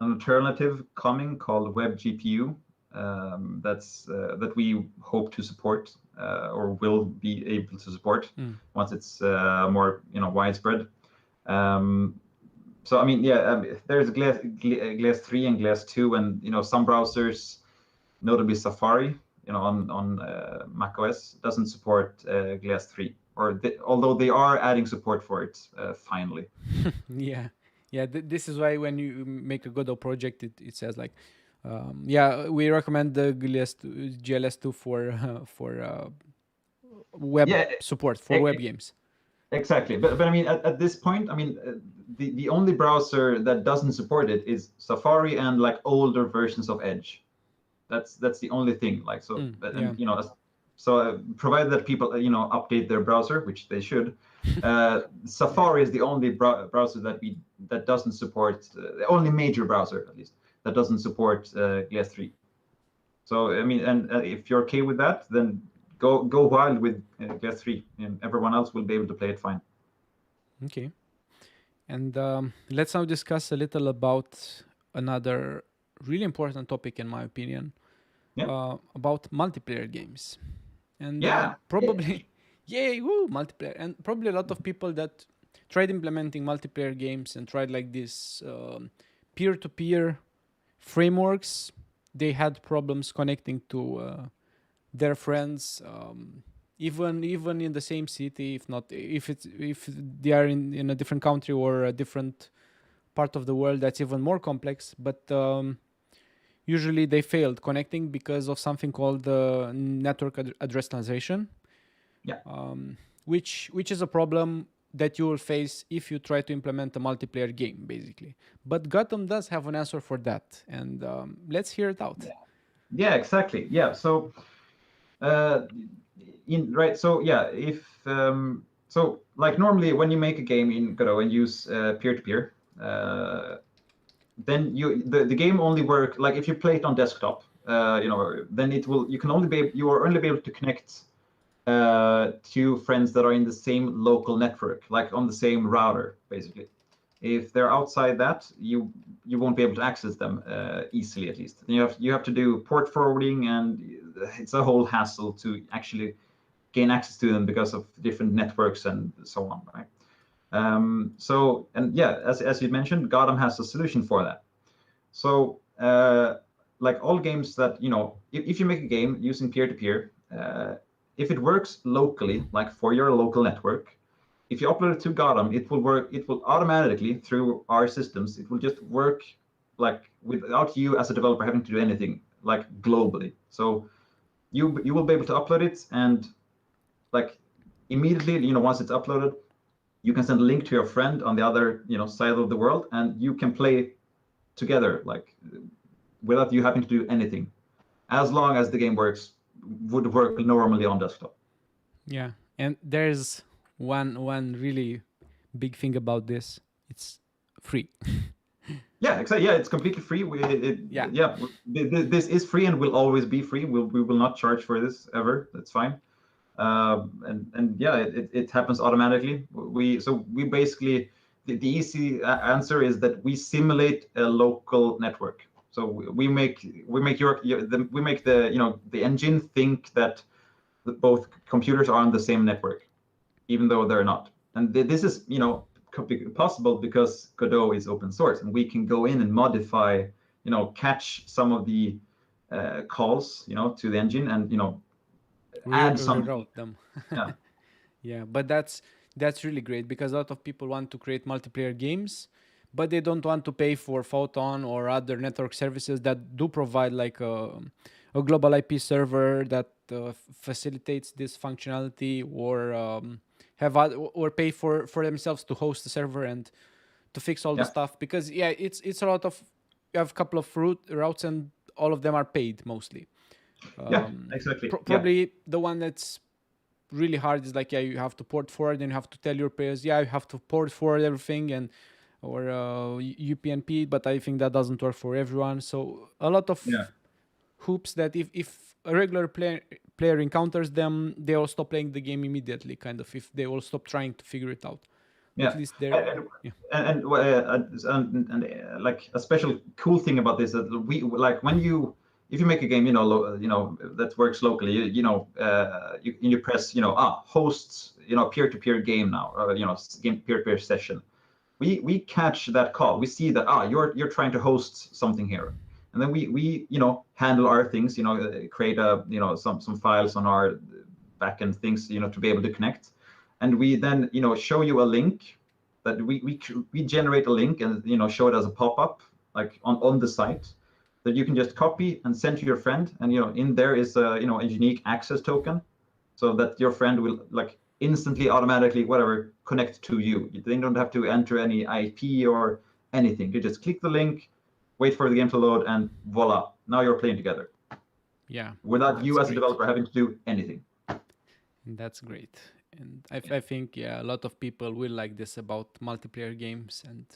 alternative coming called Web GPU. That we hope to support, or will be able to support once it's more, you know, widespread. So I mean, yeah, there's GLS 3 and GLS 2, and you know, some browsers, notably Safari, you know, on Mac OS, doesn't support GLS 3, although they are adding support for it finally. Yeah. This is why when you make a Godot project, it says like, yeah, we recommend the GLS2 for web support for web games. Exactly, but I mean, at this point, I mean, the only browser that doesn't support it is Safari and like older versions of Edge. That's the only thing. Like, so, and you know, So provided that people update their browser, which they should, Safari is the only browser that doesn't support, the only major browser at least that doesn't support GLS 3. So I mean, and if you're okay with that, then go wild with GLS 3, and everyone else will be able to play it fine. Okay. And let's now discuss a little about another really important topic, in my opinion, about multiplayer games. And probably, yay, woo, multiplayer. And probably a lot of people that tried implementing multiplayer games and tried like this peer-to-peer frameworks, they had problems connecting to their friends, even in the same city, if they are in a different country or a different part of the world. That's even more complex. But usually they failed connecting because of something called network address translation, which is a problem that you will face if you try to implement a multiplayer game, basically. But GOTM does have an answer for that, and let's hear it out. Yeah, exactly. Yeah, so if so like normally when you make a game in Godot and use peer-to-peer, then the game only work like if you play it on desktop, then you are only be able to connect to friends that are in the same local network, like on the same router, basically. If they're outside that, you won't be able to access them easily, at least. You have to do port forwarding, and it's a whole hassle to actually gain access to them because of different networks and so on, right? As you mentioned, GOTM has a solution for that. So like all games that, if you make a game using peer-to-peer, if it works locally, like for your local network, if you upload it to GOTM, it will work. It will automatically through our systems. It will just work like without you as a developer having to do anything, like globally. So you will be able to upload it, and like immediately, once it's uploaded, you can send a link to your friend on the other, side of the world, and you can play together, like without you having to do anything, as long as the game would work normally on desktop. Yeah, and there's one really big thing about this. It's free. Yeah, exactly. Yeah, it's completely free. This is free and will always be free. We will not charge for this ever. That's fine. It happens automatically. We basically the easy answer is that we simulate a local network. So we make the engine think that both computers are on the same network, even though they're not. And this is possible because Godot is open source, and we can go in and modify, catch some of the calls, to the engine, and add some. Reroute them. Yeah. Yeah, but that's really great because a lot of people want to create multiplayer games, but they don't want to pay for Photon or other network services that do provide like a global IP server that facilitates this functionality, or or pay for themselves to host the server and to fix all the stuff. Because it's a lot of, you have a couple of routes and all of them are paid mostly. Exactly. Probably the one that's really hard is like, you have to port forward and you have to tell your players, you have to port forward everything, and or UPnP, but I think that doesn't work for everyone. So a lot of hoops that if a regular player encounters them, they all stop playing the game immediately, kind of, if they all stop trying to figure it out. At least they're and like a special cool thing about this that we like if you make a game, that works locally, you press, hosts, peer-to-peer game now, or game peer-to-peer session. We catch that call. We see that you're trying to host something here, and then we handle our things, create some files on our backend things, to be able to connect, and we then show you a link that we generate a link and show it as a pop-up like on the site that you can just copy and send to your friend, and in there is a unique access token, so that your friend will like instantly, automatically, whatever, connect to you. They don't have to enter any IP or anything. You just click the link, wait for the game to load, and voila, now you're playing together. Yeah, without that's you as a great. developer having to do anything. And that's great. And I think, yeah, a lot of people will like this about multiplayer games. And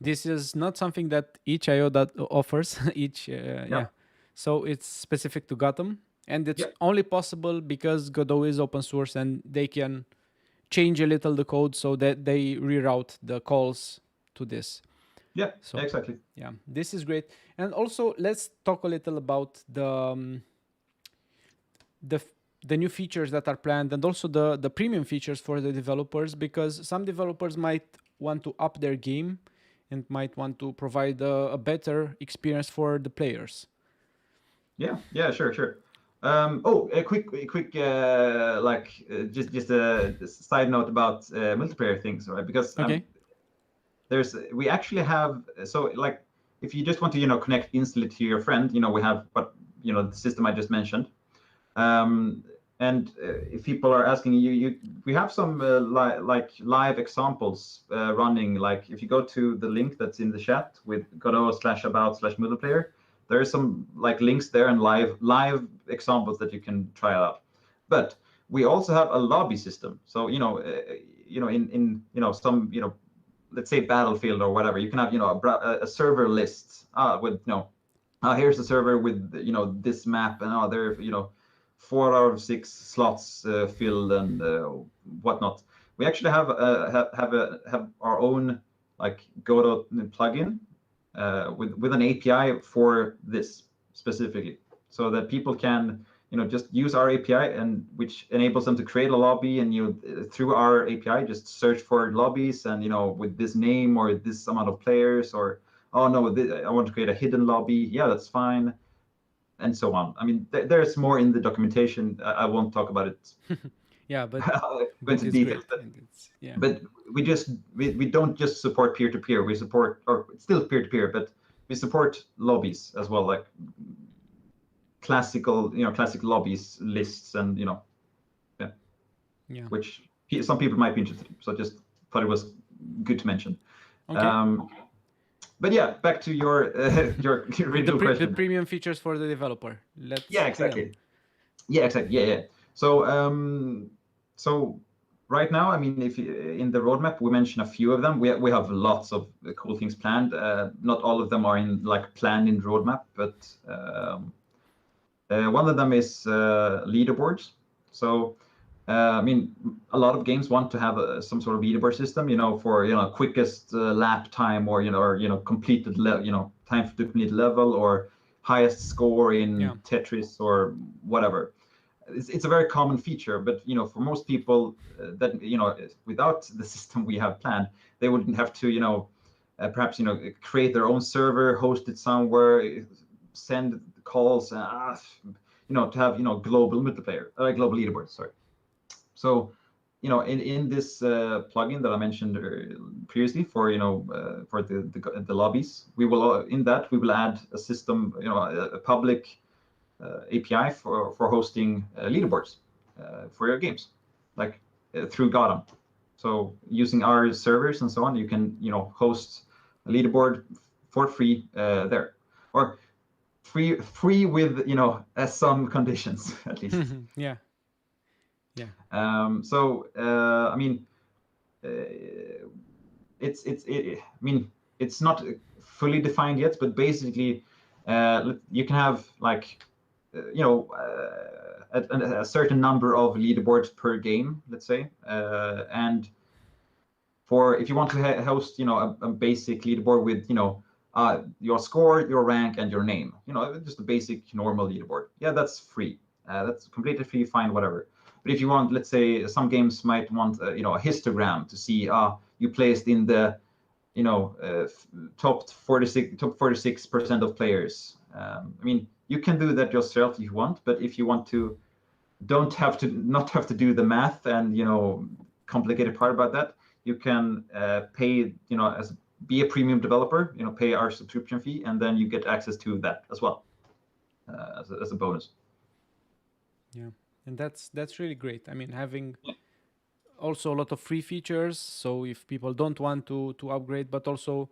this is not something that each IO that offers, each, Yeah, yeah. So it's specific to Gotham. And it's yeah, only possible because Godot is open source and they can change a little the code so that they reroute the calls to this. yeah, So exactly. yeah, this is great. And also let's talk a little about the f- the new features that are planned and also the premium features for the developers, because some developers might want to up their game and might want to provide a better experience for the players. Yeah, yeah, sure, sure. Oh, a quick, just a side note about multiplayer things, right? Because Okay. we actually have, so like if you just want to connect instantly to your friend, we have the system I just mentioned. Um, and if people are asking we have some like live examples running. Like if you go to the link that's in the chat with Godot/about/multiplayer, there are some like links there and live examples that you can try out. But we also have a lobby system. So in some let's say Battlefield or whatever, you can have a server list with here's a server with this map, and there 4 out of 6 slots filled and whatnot. We actually have our own like Godot plugin with an API for this specifically, so that people can just use our API, and which enables them to create a lobby, and through our API just search for lobbies, and with this name or this amount of players, or oh no, I want to create a hidden lobby. Yeah, that's fine, and so on. I mean, there's more in the documentation. I won't talk about it. Yeah, but Go into it's details, great and it's yeah. but we don't just support peer-to-peer. We support, or it's still peer-to-peer, but we support lobbies as well, like classic lobbies lists, and yeah, Yeah. which some people might be interested in. So just thought it was good to mention. Okay. Um, but yeah, back to your your original The question. premium features for the developer. Let's Yeah, see them. exactly. Yeah, exactly. Yeah, yeah. So right now, I mean, if in the roadmap we mentioned a few of them. We have lots of cool things planned. Not all of them are planned in the roadmap, but one of them is leaderboards. So I mean, a lot of games want to have some sort of leaderboard system, for quickest lap time, or completed time to complete level, or highest score in Yeah. Tetris or whatever. It's a very common feature, but for most people that without the system we have planned, they wouldn't have to perhaps create their own server, host it somewhere, send calls, to have global multiplayer, global leaderboard. Sorry. So in this plugin that I mentioned previously for for the lobbies, we will in that we will add a system, a public API for hosting leaderboards for your games, like through GOTM. So using our servers and so on, you can host a leaderboard for free there, or free with some conditions at least. Yeah. Yeah. I mean, uh, I mean, it's not fully defined yet, but basically, you can have like, a certain number of leaderboards per game, let's say, and for if you want to host, a basic leaderboard with, your score, your rank, and your name, just a basic normal leaderboard. Yeah, that's free. That's completely free, fine, whatever. But if you want, let's say, some games might want, a histogram to see, you placed in the, top 46% of players. I mean, you can do that yourself if you want, but if you want to, not have to do the math and complicated part about that, you can pay, as be a premium developer, pay our subscription fee, and then you get access to that as well, as a bonus. Yeah. And that's really great. I mean, having also a lot of free features, so if people don't want to upgrade, but also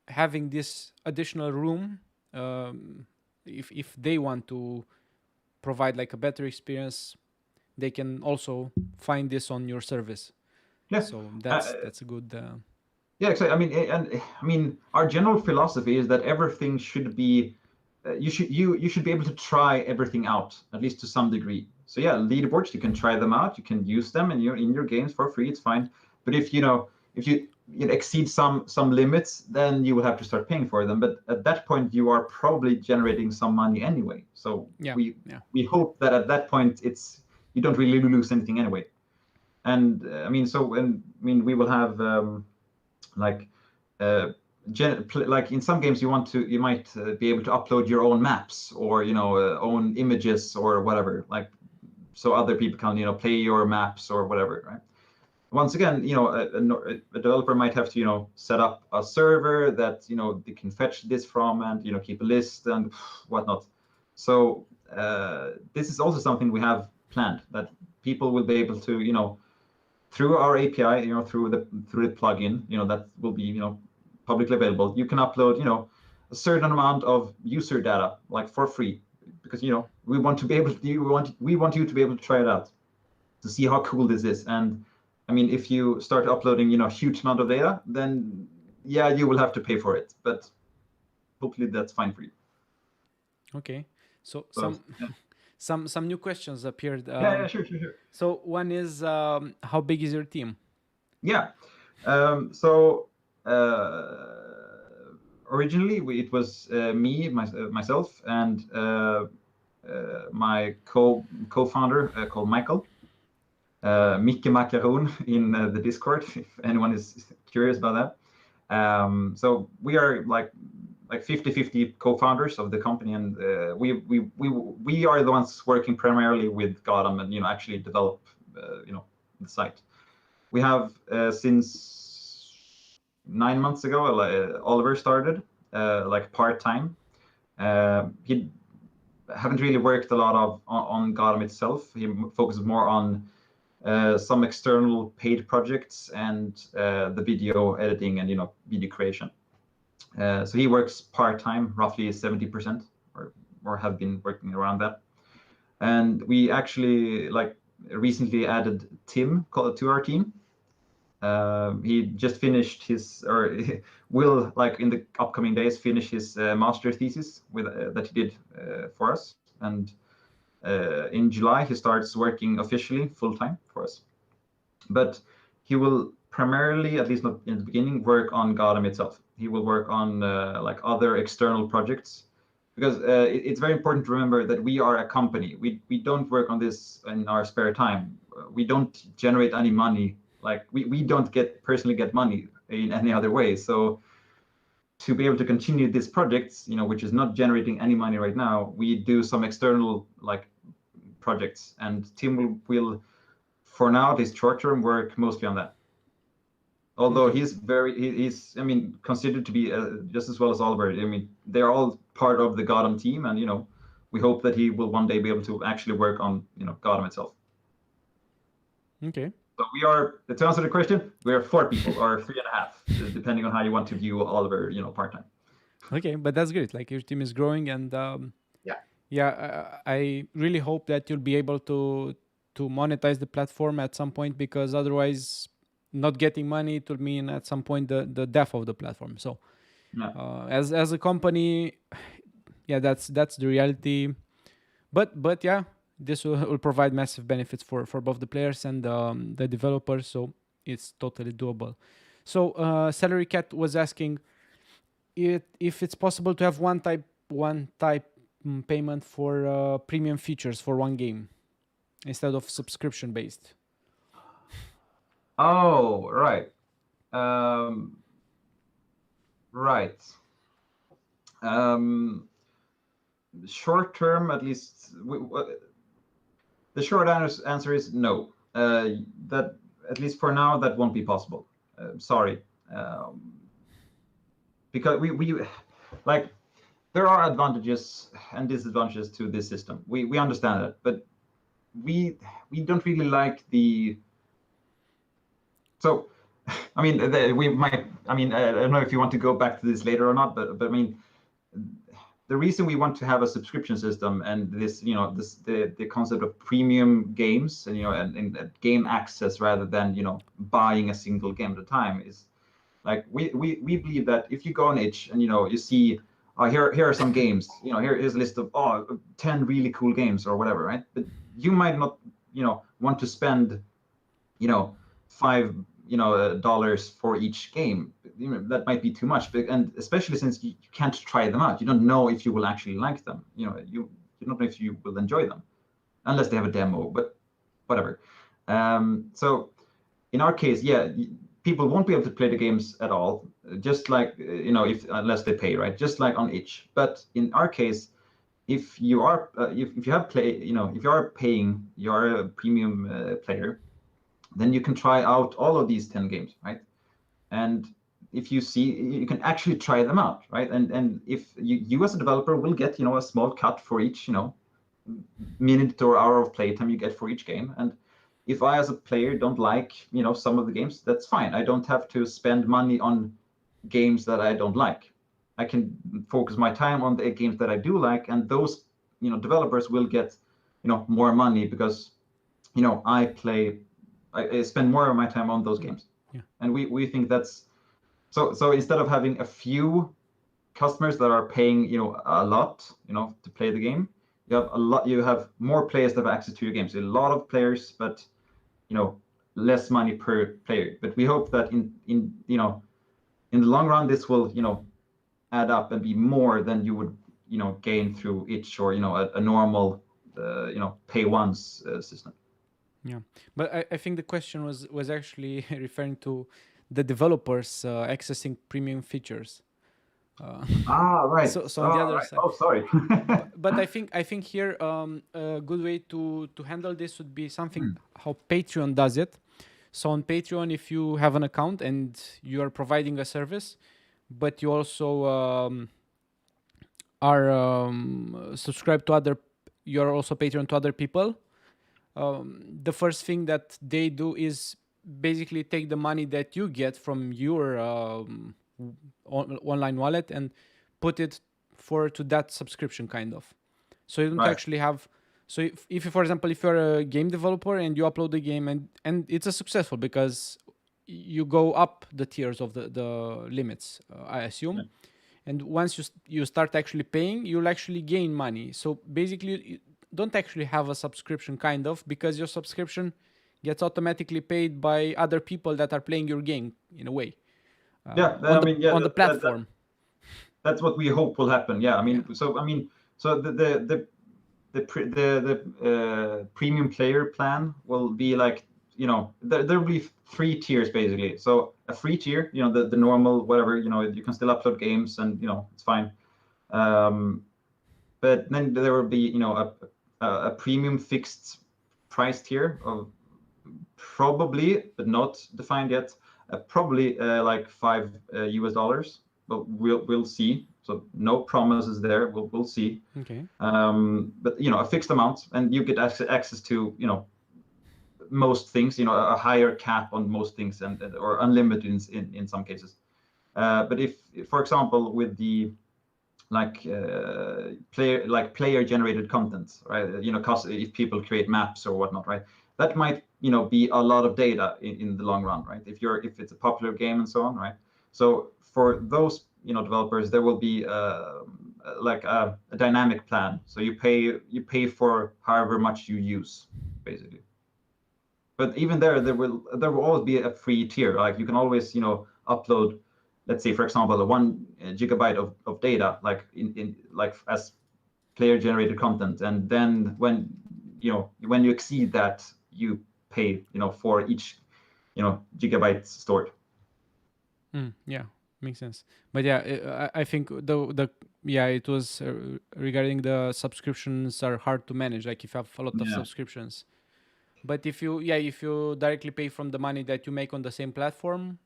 having this additional room, um, if they want to provide like a better experience, they can also find this on your service. Yeah. So that's a good. Yeah, exactly. I mean, I mean, our general philosophy is that everything should be, you should be able to try everything out, at least to some degree. So yeah, leaderboards, you can try them out, you can use them in your games for free, it's fine. But if you exceed some limits, then you will have to start paying for them. But at that point, you are probably generating some money anyway. So we hope that at that point, you don't really lose anything anyway. And I mean, we will have like like in some games you might be able to upload your own maps or own images or whatever, like so other people can play your maps or whatever, right? Once again, a developer might have to set up a server that they can fetch this from and keep a list and whatnot. So this is also something we have planned, that people will be able to through our API, through the plugin, that will be publicly available. You can upload a certain amount of user data, like for free, because we want to be able to we want you to be able to try it out, to see how cool this is. And I mean, if you start uploading a huge amount of data, then yeah, you will have to pay for it, but hopefully that's fine for you. Okay, so some new questions appeared. Yeah, sure. So one is, how big is your team? Yeah, so originally it was me, myself, and my co-founder called Michael, Mickey Macaron in the Discord, if anyone is curious about that. So we are like 50-50 co-founders of the company, and we are the ones working primarily with GOTM and actually develop the site. We have since 9 months ago, Oliver started like part-time. He haven't really worked a lot on GOTM itself. He focuses more on some external paid projects and the video editing and video creation. So he works part-time, roughly 70%, or have been working around that. And we actually recently added Tim to our team. He just finished or will in the upcoming days finish his master thesis that he did for us. And in July he starts working officially full-time for us. But he will primarily, at least not in the beginning, work on GOTM itself. He will work on other external projects, because it's very important to remember that we are a company. We don't work on this in our spare time. We don't generate any money. We don't personally get money in any other way. So to be able to continue this project, which is not generating any money right now, we do some external projects, and Tim will for now, this short-term work mostly on that. Although he's considered to be just as well as Oliver. I mean, they're all part of the GOTM team, and we hope that he will one day be able to actually work on GOTM itself. Okay. So we are, to answer the question, we are 4 people or 3.5, depending on how you want to view Oliver, part-time. Okay, but that's great. Like, your team is growing, and I really hope that you'll be able to monetize the platform at some point, because otherwise not getting money, it will mean at some point the death of the platform. So as a company, that's the reality. But yeah, this will provide massive benefits for both the players and the developers, so it's totally doable. So Salary Cat was asking if it's possible to have one type payment for premium features for one game, instead of subscription based. Oh, right. Right. Short term, at least, the short answer is no. That, at least for now, that won't be possible. Sorry. Because we there are advantages and disadvantages to this system. We understand that, but we don't really like the. So, I mean, we might. I mean, I don't know if you want to go back to this later or not, but I mean, the reason we want to have a subscription system and this, the concept of premium games and, and game access rather than, buying a single game at a time is like, we believe that if you go on itch and, you see, here are some games, here is a list of 10 really cool games or whatever, right? But you might not, want to spend, $5 for each game. That might be too much, and especially since you can't try them out. You don't know if you will actually like them. You don't know if you will enjoy them, unless they have a demo. But whatever. So in our case, people won't be able to play the games at all, just like unless they pay, right? Just like on itch. But in our case, if you are if you have if you are paying, you are a premium player, then you can try out all of these 10 games, right? And if you see, you can actually try them out, right? And if you as a developer will get, a small cut for each, minute or hour of playtime you get for each game. And if I as a player don't like, some of the games, that's fine. I don't have to spend money on games that I don't like. I can focus my time on the games that I do like, and those, developers will get, more money because, I spend more of my time on those games. Yeah. And we think that's so instead of having a few customers that are paying, a lot, to play the game, you have more players that have access to your games. A lot of players, but less money per player. But we hope that in the long run, this will, add up and be more than you would, gain through itch or, a normal, pay once system. Yeah, but I think the question was actually referring to the developers accessing premium features. Right. So on the other right. side. Oh, sorry. But I think here a good way to handle this would be something how Patreon does it. So on Patreon, if you have an account and you are providing a service, but you also are subscribed to you are also Patreon to other people. The first thing that they do is basically take the money that you get from your online wallet and put it to that subscription kind of. So you don't actually have. So if for example, if you're a game developer and you upload the game and it's a successful because you go up the tiers of the limits, I assume. Yeah. And once you start actually paying, you'll actually gain money. So basically, you don't actually have a subscription kind of, because your subscription gets automatically paid by other people that are playing your game in a way. On the platform. That's what we hope will happen. Yeah, so the premium player plan will be like, there will be 3 tiers basically. So a free tier, the normal whatever, you can still upload games and it's fine. But then there will be a premium fixed price tier of probably, but not defined yet, probably like $5 but we'll see. So no promises there. We'll see. Okay. But a fixed amount, and you get access to most things. A higher cap on most things, or unlimited in some cases. But if, for example, with the player generated content, right? If people create maps or whatnot, right? That might be a lot of data in the long run, right? If it's a popular game and so on, right? So for those developers, there will be a dynamic plan. So you pay for however much you use, basically. But even there will always be a free tier. Like you can always upload, let's say for example, 1 gigabyte of data, like as player generated content, and then when you exceed that, you pay for each gigabyte stored. Yeah, makes sense. But yeah, I think it was regarding the subscriptions are hard to manage. Like if you have a lot of subscriptions, but if you directly pay from the money that you make on the same platform,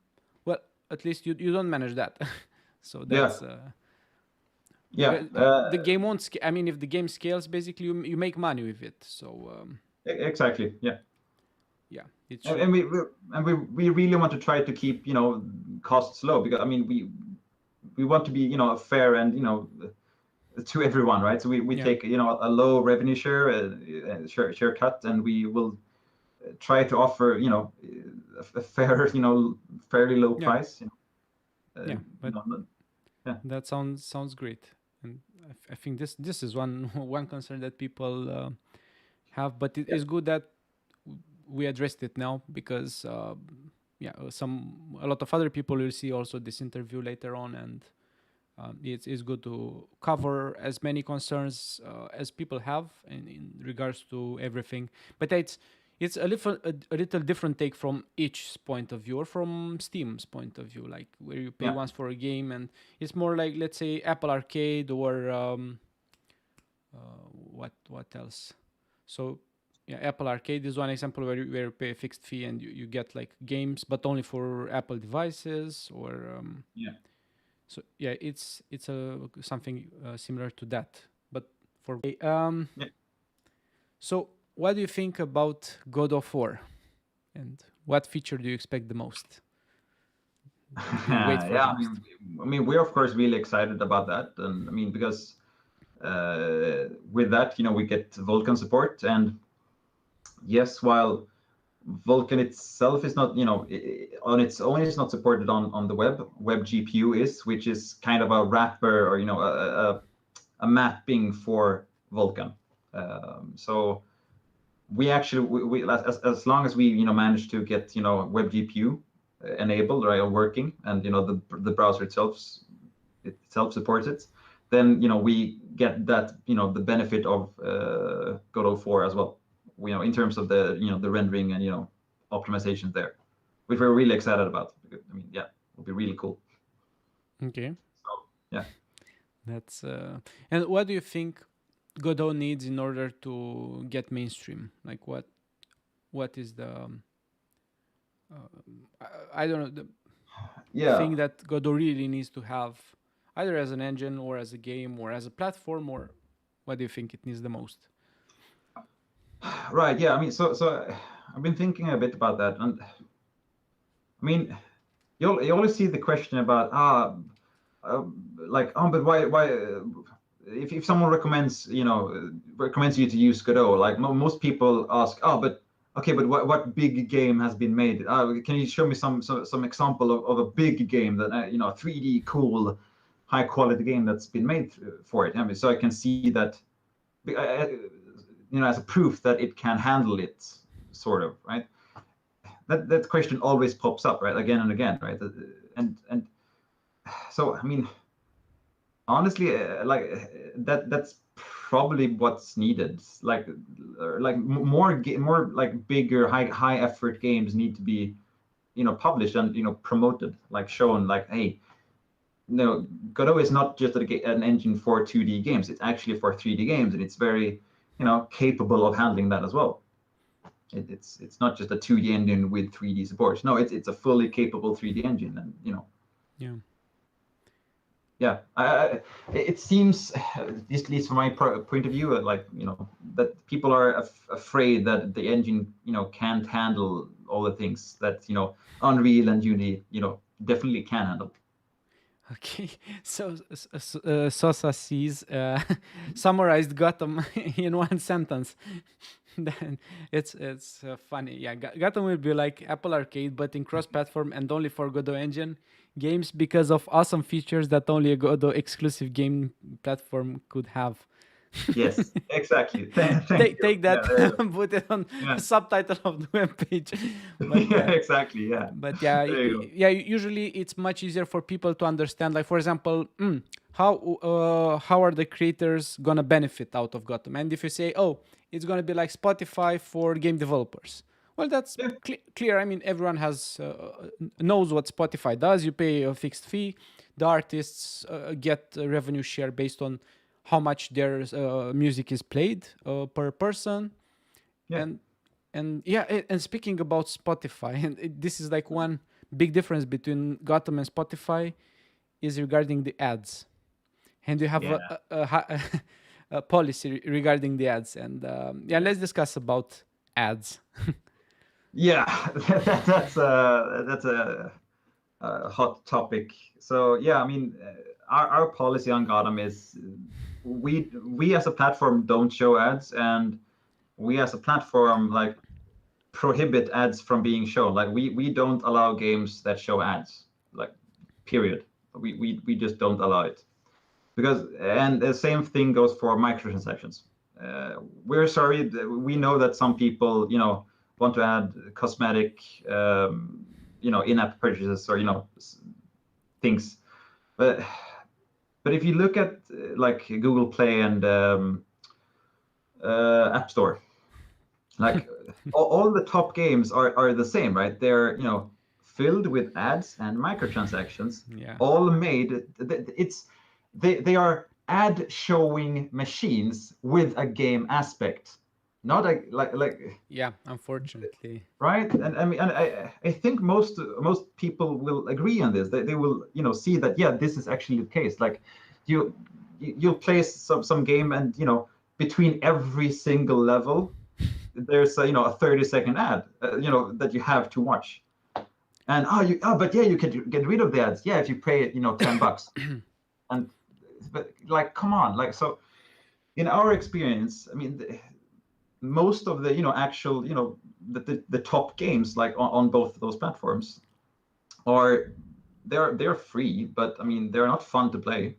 well, at least you don't manage that. So that's the game won't. If the game scales, basically you make money with it. So exactly, yeah. Yeah, it's and we really want to try to keep costs low, because we want to be fair and to everyone, right? So we take a low revenue share cut, and we will try to offer a fair fairly low price. That sounds great, and I think this is one concern that people have, but it is good that we addressed it now, because a lot of other people will see also this interview later on, and it's good to cover as many concerns as people have in regards to everything. But it's a little different take from each point of view, or from Steam's point of view, like where you pay once for a game, and it's more like, let's say, Apple Arcade, or what else? So Apple Arcade is one example where you pay a fixed fee and you get like games, but only for Apple devices, or so it's something similar to that, but for So what do you think about Godot 4, and what feature do you expect the most? I mean, we're of course really excited about that, and I mean, because with that, we get Vulkan support, and yes, while Vulkan itself is not, on its own, it's not supported on the web GPU is, which is kind of a wrapper, or a mapping for Vulkan. So we actually, as long as we manage to get web GPU enabled, right, or working, and the browser itself supports it, then we get that the benefit of Godot 4 as well, in terms of the the rendering and optimization there, which we're really excited about. I mean, it'll be really cool. Okay. So that's and what do you think Godot needs in order to get mainstream? Like what is the I don't know, the thing that Godot really needs to have, either as an engine or as a game or as a platform, or what do you think it needs the most? Right. Yeah. I mean, so I've been thinking a bit about that, and I mean, you always see the question about but why if someone recommends you to use Godot, like most people ask, but okay, but what big game has been made? Can you show me some example of a big game that 3D cool, high quality game that's been made for it? I mean, so I can see that, as a proof that it can handle it, sort of, right? That question always pops up, right, again and again, right? And so I mean, honestly, that's probably what's needed. Like more like bigger, high effort games need to be published and promoted, like shown, like, hey, Godot is not just an engine for 2D games, it's actually for 3D games, and it's very capable of handling that as well. It's not just a 2D engine with 3D support. No, it's a fully capable 3D engine, and it seems, at least from my point of view, like that people are afraid that the engine can't handle all the things that Unreal and Unity definitely can handle. Okay, so Sosa sees summarized Gotham in one sentence. Then it's funny. Yeah, Gotham will be like Apple Arcade, but in cross-platform and only for Godot engine games, because of awesome features that only a Godot exclusive game platform could have. Yes, exactly. Take that, put it on the subtitle of the webpage. Exactly. Yeah. But usually it's much easier for people to understand. Like, for example, how are the creators gonna benefit out of Gotham? And if you say, it's gonna be like Spotify for game developers, well, that's clear. I mean, everyone knows what Spotify does. You pay a fixed fee. The artists get a revenue share based on how much their music is played per person. And speaking about Spotify, and this is like one big difference between Gotham and Spotify is regarding the ads. And you have a policy regarding the ads. And let's discuss about ads. That's a hot topic. So I mean, our policy on Gotham is we as a platform don't show ads, and we as a platform like prohibit ads from being shown. Like we don't allow games that show ads, like period. We just don't allow it, because, and the same thing goes for microtransactions. We're sorry, we know that some people, you know, want to add cosmetic, you know, in-app purchases, or, you know, things, but if you look at like Google Play and App Store, like all the top games are the same, right? They're, you know, filled with ads and microtransactions, Yeah. all made. They are ad showing machines with a game aspect, not a like Yeah, unfortunately. right. And I mean, and I think most people will agree on this. They will, you know, see that, yeah, this is actually the case. Like you'll play some game, and, you know, between every single level there's a, you know, a 30-second ad, you know, that you have to watch. And but yeah, you can get rid of the ads, yeah, if you pay, you know, $10. And but like, come on, like, so in our experience, I mean, most of the, you know, actual, you know, the top games, like on both of those platforms, are they're free, but I mean, they're not fun to play.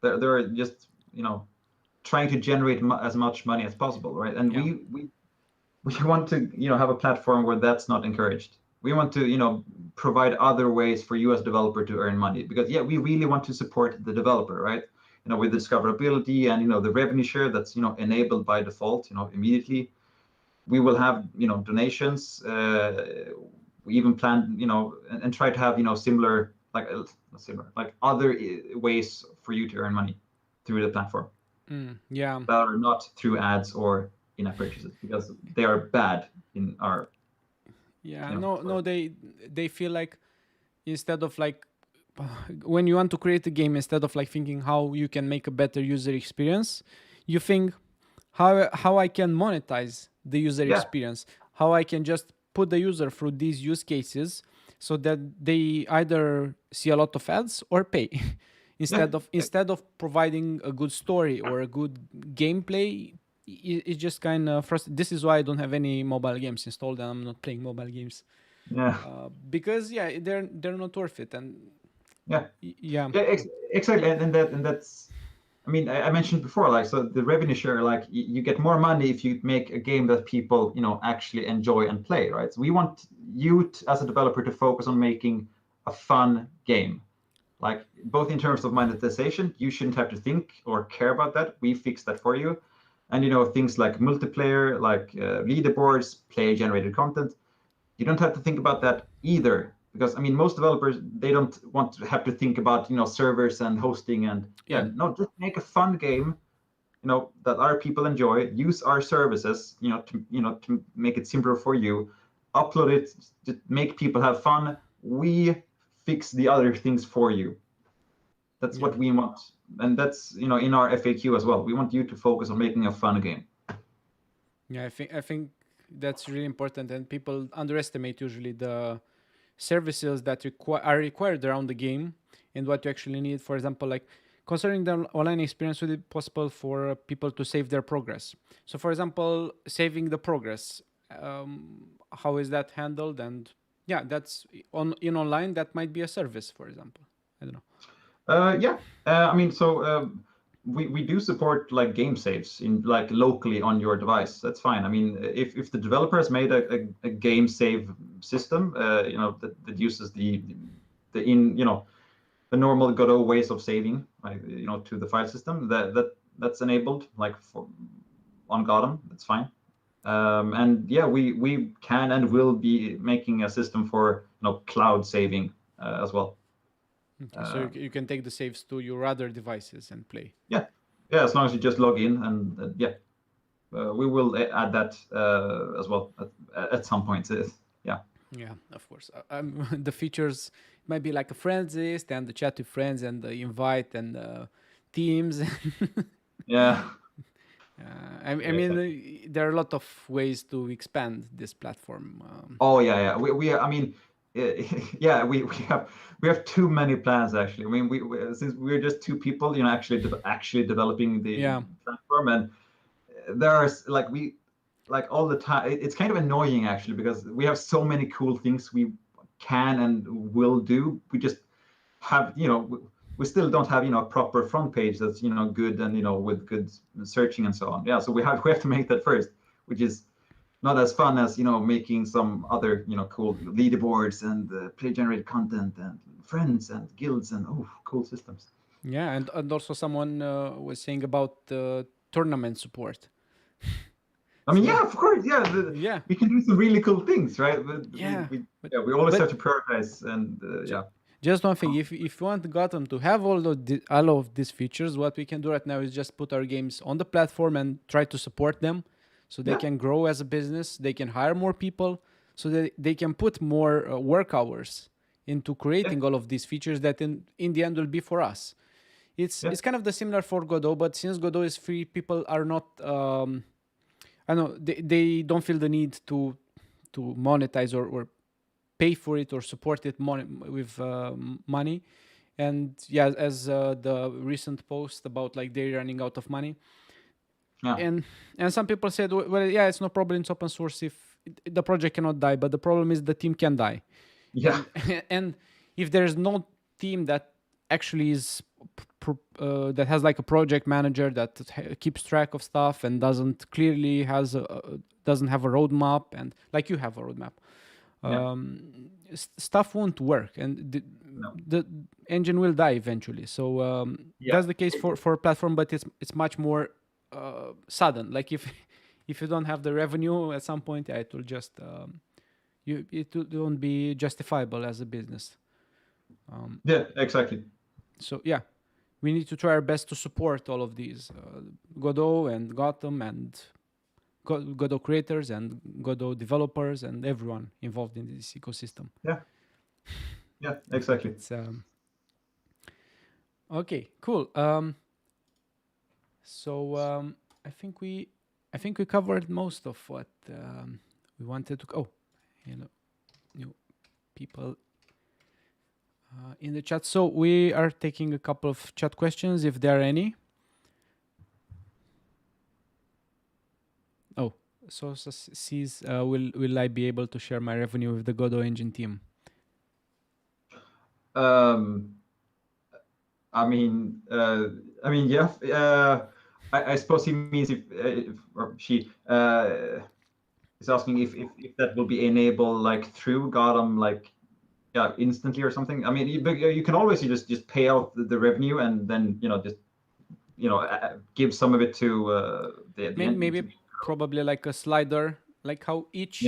They're just, you know, trying to generate as much money as possible, right? And Yeah. we want to, you know, have a platform where that's not encouraged. We want to, you know, provide other ways for you as developer to earn money, because, yeah, we really want to support the developer, right? You know, with discoverability and, you know, the revenue share that's, you know, enabled by default, you know, immediately. We will have, you know, donations. We even plan, you know, and try to have, you know, similar, like like other ways for you to earn money through the platform, Yeah. that are not through ads or in-app purchases, because they are bad in our, Yeah. you know, No, they feel like, instead of like, when you want to create a game, instead of like thinking how you can make a better user experience, you think how I can monetize the user yeah, experience, how I can just put the user through these use cases so that they either see a lot of ads or pay. yeah, Instead of providing a good story or a good gameplay, it's just kind of frustrating. This is why I don't have any mobile games installed, and I'm not playing mobile games, yeah, because yeah, they're not worth it. And yeah, yeah. yeah, exactly. And that's, I mean, I mentioned before, like, so the revenue share, like, you get more money if you make a game that people, you know, actually enjoy and play, right? So we want you as a developer to focus on making a fun game, like, both in terms of monetization. You shouldn't have to think or care about that. We fix that for you. And, you know, things like multiplayer, like leaderboards, player generated content, you don't have to think about that either, because, I mean, most developers, they don't want to have to think about, you know, servers and hosting. And Yeah. yeah, no, just make a fun game, you know, that our people enjoy. Use our services, you know, to make it simpler for you. Upload it, just make people have fun. We fix the other things for you. That's Yeah. what we want. And that's, you know, in our FAQ as well. We want you to focus on making a fun game. Yeah, I think that's really important, and people underestimate usually the services that are required around the game and what you actually need. For example, like, concerning the online experience, would it be possible for people to save their progress? So, for example, saving the progress, how is that handled? And yeah, that's in online. That might be a service, for example. I don't know. Yeah, I mean, so we do support like game saves in, like, locally on your device. That's fine. I mean, if the developer has made a game save system, you know, that uses you know, the normal Godot ways of saving, like, you know, to the file system, that's enabled, like, for on GOTM, that's fine. And yeah, we can and will be making a system for, you know, cloud saving as well. Okay, so you can take the saves to your other devices and play. Yeah, yeah, as long as you just log in, and yeah, we will add that as well at some point. Yeah, Yeah, of course. The features might be like a friends list and the chat with friends and the invite and teams. yeah, I yeah. mean, there are a lot of ways to expand this platform. Oh yeah, yeah. I mean, yeah, we have too many plans actually. I mean, since we're just two people, actually developing the Yeah. platform, and there's like all the time. It's kind of annoying actually because we have so many cool things we can and will do. We just have we still don't have a proper front page that's good and with good searching and so on. Yeah, so we have to make that first, which is not as fun as making some other cool leaderboards and play generated content and friends and guilds and cool systems. Yeah, and also someone was saying about tournament support. I mean, So yeah, of course, yeah, yeah, we can do some really cool things, right? But yeah, but, we always but have to prioritize and ju- yeah. just one thing, if you want Gotham to have all of these features, what we can do right now is just put our games on the platform and try to support them, so they Yeah. can grow as a business. They can hire more people, so that they can put more work hours into creating all of these features that in the end will be for us. It's kind of the similar for Godot, but since Godot is free, people are not. I know they don't feel the need to monetize or pay for it or support it with money. And yeah, as the recent post about like they're running out of money, Yeah. and some people said, well, yeah, it's no problem, it's open source if the project cannot die, but the problem is the team can die. Yeah. And if there's no team that actually is that has like a project manager that keeps track of stuff and doesn't clearly doesn't have a roadmap, and like you have a roadmap, stuff won't work, and No. the engine will die eventually. So that's the case for a platform, but it's much more sudden. Like if you don't have the revenue at some point, yeah, it will just it won't be justifiable as a business. Yeah, exactly. So yeah, we need to try our best to support all of these Godot and Gotham and Godot creators and Godot developers and everyone involved in this ecosystem. Yeah, exactly. It's okay, cool. So I think we covered most of what we wanted to. Oh, new people in the chat. So we are taking a couple of chat questions, if there are any. Oh, so sees will I be able to share my revenue with the Godot engine team? I mean, yeah. I suppose he means if or she is asking if that will be enabled like through GOTM, like instantly or something. I mean, you can always just pay out the revenue and then just give some of it to the Maybe probably like a slider, like how each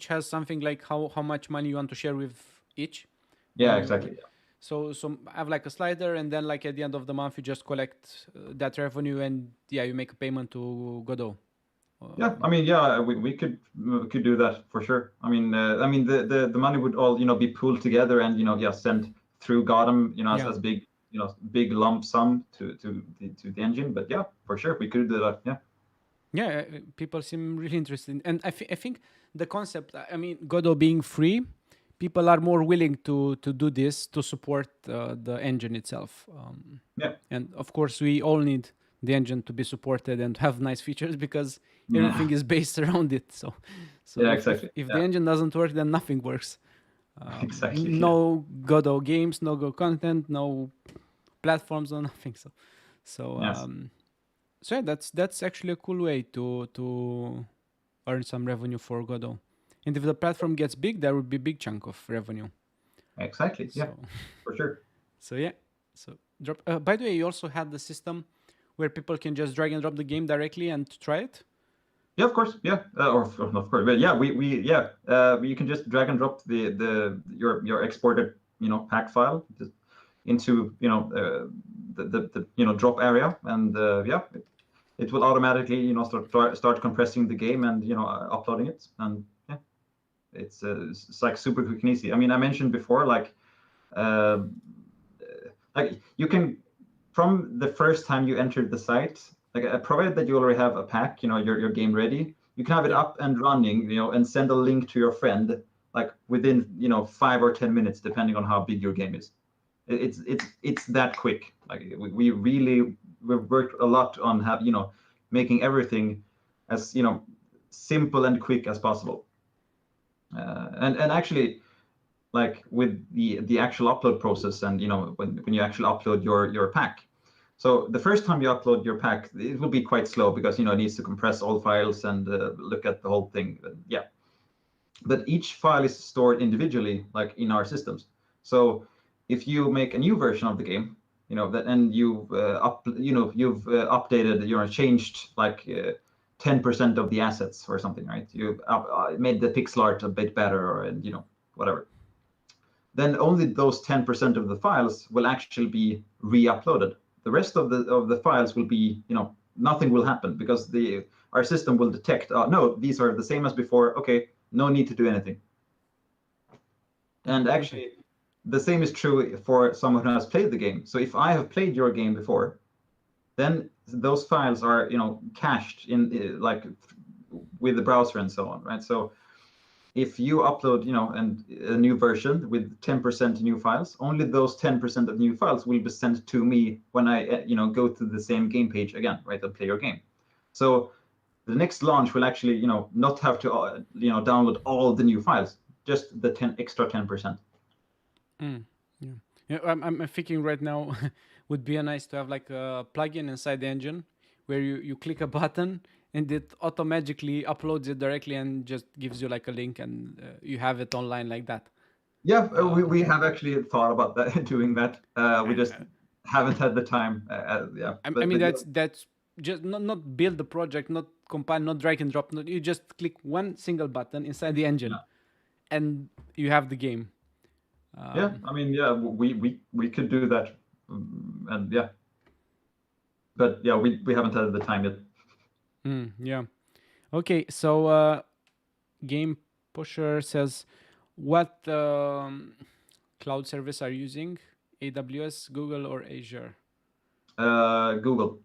has something like how much money you want to share with each. Yeah, exactly. So I have like a slider, and then like at the end of the month you just collect that revenue, and yeah, you make a payment to Godot. Yeah, I mean, yeah, we could do that for sure. I mean, the money would all be pooled together and sent through GOTM as big big lump sum to the engine. But yeah, for sure we could do that. Yeah. Yeah, people seem really interested, and I think the concept. I mean, Godot being free, people are more willing to do this to support the engine itself. And of course, we all need the engine to be supported and have nice features because everything is based around it. So yeah, exactly. If the engine doesn't work, then nothing works. Exactly. No Godot games, no Go content, no platforms, no nothing. So yeah, that's actually a cool way to earn some revenue for Godot. And if the platform gets big, there will be a big chunk of revenue. Exactly. Yeah, for sure. So yeah. So drop. By the way, you also had the system where people can just drag and drop the game directly and try it. Yeah, of course. Yeah, of course. But yeah, you can just drag and drop your exported pack file just into the drop area, and it will automatically start compressing the game and uploading it, and yeah, it's like super quick and easy. I mean, I mentioned before like you can, from the first time you entered the site, like provided that you already have a pack, your game ready, you can have it up and running, and send a link to your friend like within 5 or 10 minutes, depending on how big your game is. It's that quick. Like we've worked a lot on making everything as simple and quick as possible. And actually, like with the actual upload process, and when you actually upload your pack. So the first time you upload your pack, it will be quite slow because it needs to compress all files and look at the whole thing. Yeah, but each file is stored individually, like in our systems. So if you make a new version of the game, and you've updated, changed like 10% of the assets or something, right? You've made the pixel art a bit better, or whatever. Then only those 10% of the files will actually be re-uploaded. The rest of the files will be, nothing will happen because our system will detect, no, these are the same as before. Okay, no need to do anything. And actually, the same is true for someone who has played the game. So if I have played your game before, then those files are, cached in like with the browser and so on, right? So if you upload, and a new version with 10% new files, only those 10% of new files will be sent to me when I, go to the same game page again, right, and play your game. So the next launch will actually, not have to, download all the new files, just the extra 10%. Yeah, I'm thinking right now would be nice to have like a plugin inside the engine where you click a button and it automatically uploads it directly and just gives you like a link, and you have it online like that. Yeah, we have actually thought about that, doing that. We just haven't had the time. Yeah. I mean, that's just not build the project, not compile, not drag and drop. You just click one single button inside the engine, and you have the game. Yeah, I mean, yeah, we could do that, and yeah, but yeah, we haven't had the time yet. Yeah. Okay, so Game Pusher says, what cloud service are you using? AWS, Google, or Azure? Google.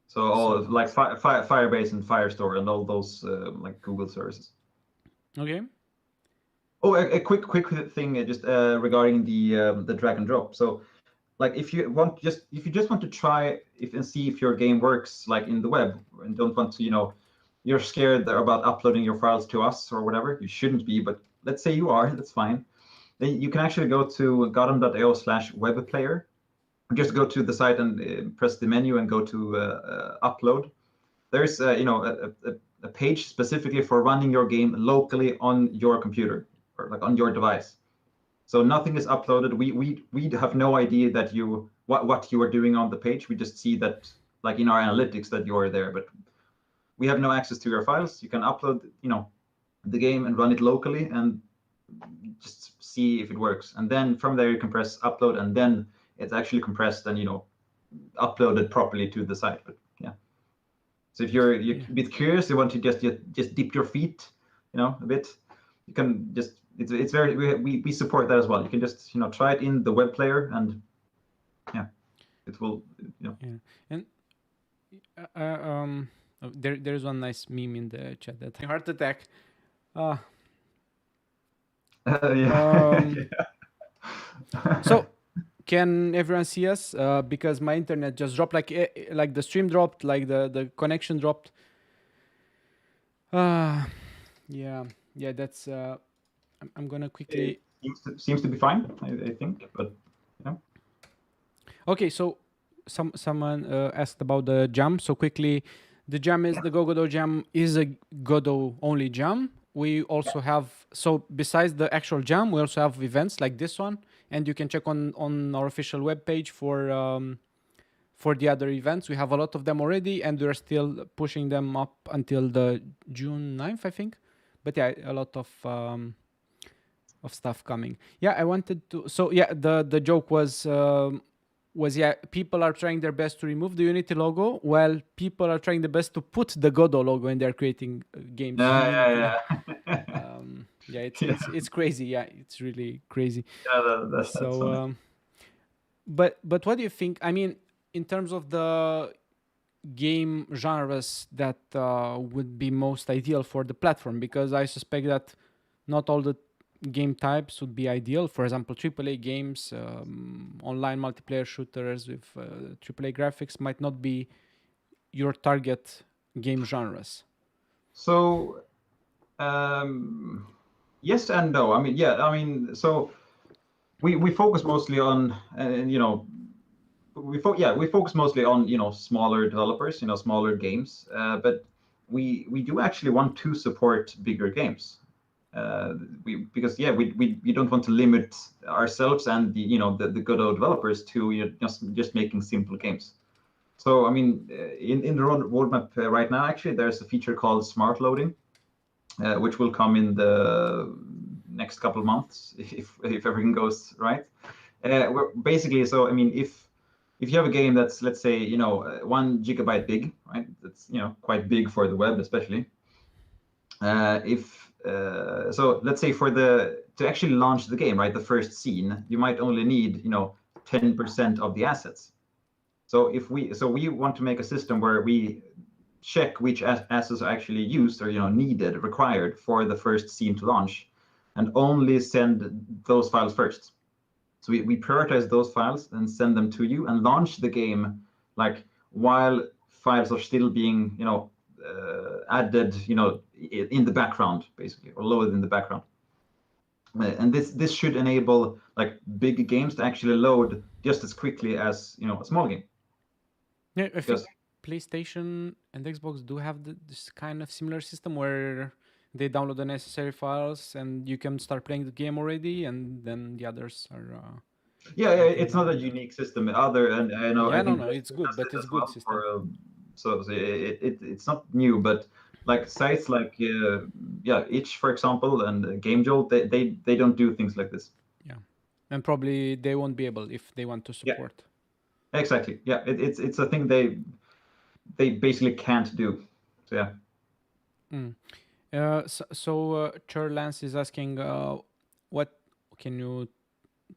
So all like Firebase and Firestore and all those like Google services. Okay. Oh, a quick thing just regarding the drag and drop. So like if you just want to try and see if your game works like in the web, and don't want to, you're scared about uploading your files to us or whatever, you shouldn't be, but let's say you are, that's fine. Then you can actually go to godm.io/webplayer. Just go to the site and press the menu and go to upload. There's a page specifically for running your game locally on your computer or like on your device. So nothing is uploaded. We have no idea that what you are doing on the page. We just see that like in our analytics that you are there, but we have no access to your files. You can upload the game and run it locally and just see if it works. And then from there you can press upload, and then it's actually compressed and uploaded properly to the site. But yeah, so if you're a bit curious, you want to just dip your feet a bit, you can just it's very we support that as well. You can just try it in the web player, and yeah, it will Yeah. And there's one nice meme in the chat that heart attack. Yeah. So can everyone see us? Because my internet just dropped, like the stream dropped, like the connection dropped. Yeah, that's I'm gonna quickly. It seems to be fine, I think, but yeah. Okay, so someone asked about the jam. So quickly, the jam is the Godot Jam is a Godot only jam. We also have, so besides the actual jam, we also have events like this one, and you can check on our official webpage for the other events. We have a lot of them already, and we're still pushing them up until the June 9th, I think. But yeah, a lot of stuff coming. Yeah, I wanted to. So yeah, the joke was people are trying their best to remove the Unity logo, while people are trying their best to put the Godot logo when they're creating games. It's crazy. Yeah, it's really crazy. Yeah, that's so. But what do you think? I mean, in terms of the game genres that would be most ideal for the platform, because I suspect that not all the game types would be ideal? For example, AAA games, online multiplayer shooters with AAA graphics might not be your target game genres. So yes and no. I mean, yeah. I mean, so we focus mostly on, we focus mostly on smaller developers, smaller games. But we do actually want to support bigger games. Because we don't want to limit ourselves and the Godot developers to just making simple games. So I mean, in the roadmap right now, actually, there's a feature called smart loading, which will come in the next couple of months if everything goes right. Basically, so I mean, if you have a game that's, let's say, 1 GB big, right? That's quite big for the web, especially. So let's say to actually launch the game, right, the first scene, you might only need 10% of the assets. So we want to make a system where we check which assets are actually used or needed, required for the first scene to launch, and only send those files first. So we prioritize those files and send them to you and launch the game like while files are still being added in the background, basically, or loaded in the background. And this should enable like big games to actually load just as quickly as a small game. Yeah, I think PlayStation and Xbox do have this kind of similar system where they download the necessary files and you can start playing the game already, and then the others are. It's not a unique system. And I think It's good, but it's good system. So it's not new, but like sites like Itch, for example, and GameJolt, they don't do things like this. Yeah, and probably they won't be able if they want to support. Yeah, exactly. Yeah, it's a thing they basically can't do. So yeah. Lance is asking, what can you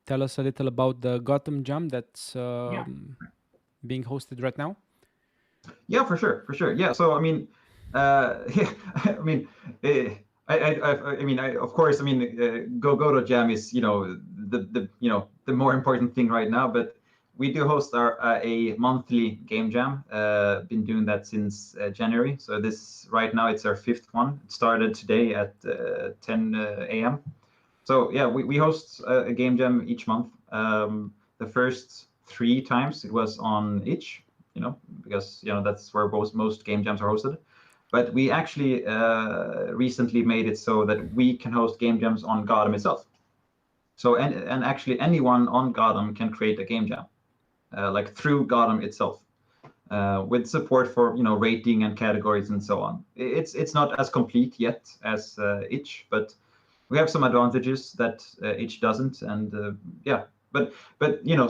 tell us a little about the GOTM Jam that's being hosted right now? Yeah, for sure. Yeah, so I mean, I mean, of course, I mean, Godot Jam is the more important thing right now, but we do host a monthly game jam. Been doing that since January. So right now it's our 5th one. It started today at 10 a.m. So yeah, we host a game jam each month. The first 3 times it was on Itch, because that's where most game jams are hosted. But we actually recently made it so that we can host game jams on GOTM itself. So and actually anyone on GOTM can create a game jam, like through GOTM itself, with support for rating and categories and so on. It's not as complete yet as Itch, but we have some advantages that Itch doesn't, and yeah. But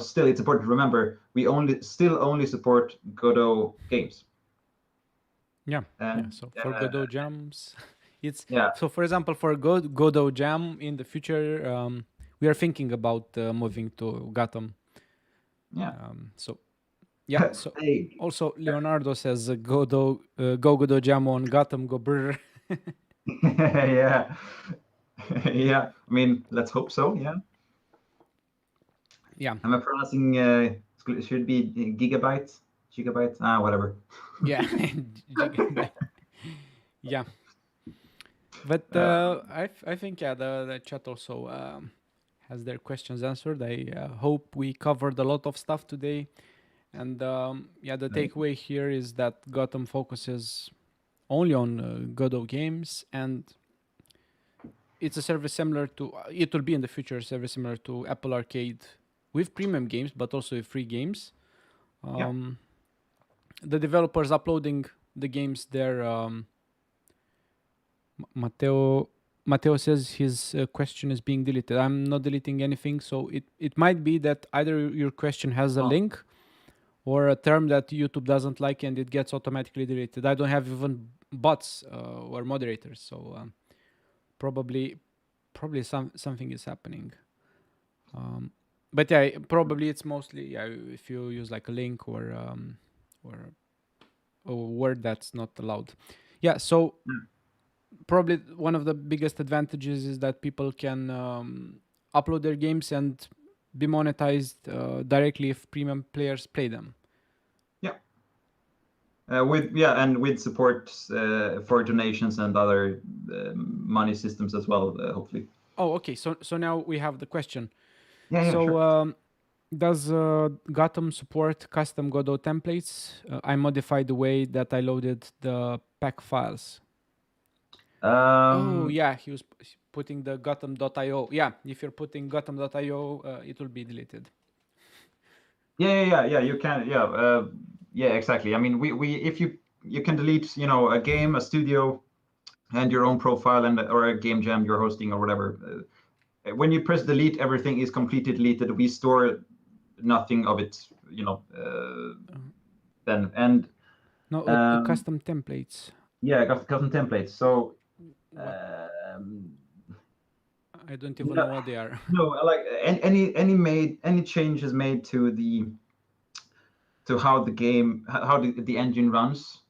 still, it's important to remember we still only support Godot games. Yeah. So for Godot jams, it's yeah. So for example, for Godot jam in the future, we are thinking about moving to GOTM. Yeah. So also Leonardo says Godot jam on GOTM go brr. Yeah. Yeah. I mean, let's hope so. Yeah. Yeah. Am I pronouncing should be gigabyte, whatever. Yeah. Yeah. But I think the chat also has their questions answered. I hope we covered a lot of stuff today. And the takeaway here is that GOTM focuses only on Godot games, and it's a service similar to, it will be in the future, a service similar to Apple Arcade with premium games, but also with free games. The developers uploading the games there. Matteo says his question is being deleted. I'm not deleting anything, so it might be that either your question has a link or a term that YouTube doesn't like and it gets automatically deleted. I don't have even bots or moderators, so probably something is happening. But yeah, probably it's mostly if you use like a link or a word that's not allowed. Yeah, so probably one of the biggest advantages is that people can upload their games and be monetized directly if premium players play them. Yeah. With support for donations and other money systems as well, hopefully. Oh, okay. So now we have the question. Yeah, So sure. does GOTM support custom Godot templates? I modified the way that I loaded the pack files. Oh yeah, he was putting the GOTM.io. Yeah, if you're putting GOTM.io, it will be deleted. Yeah. You can. Yeah, exactly. I mean, we if you can delete, a game, a studio, and your own profile, and or a game jam you're hosting or whatever. When you press delete, everything is completely deleted. We store nothing of it, then. And No, custom templates. yeah, custom templates. So What? um, I don't even no, know what they are. no, like any changes made to how the engine runs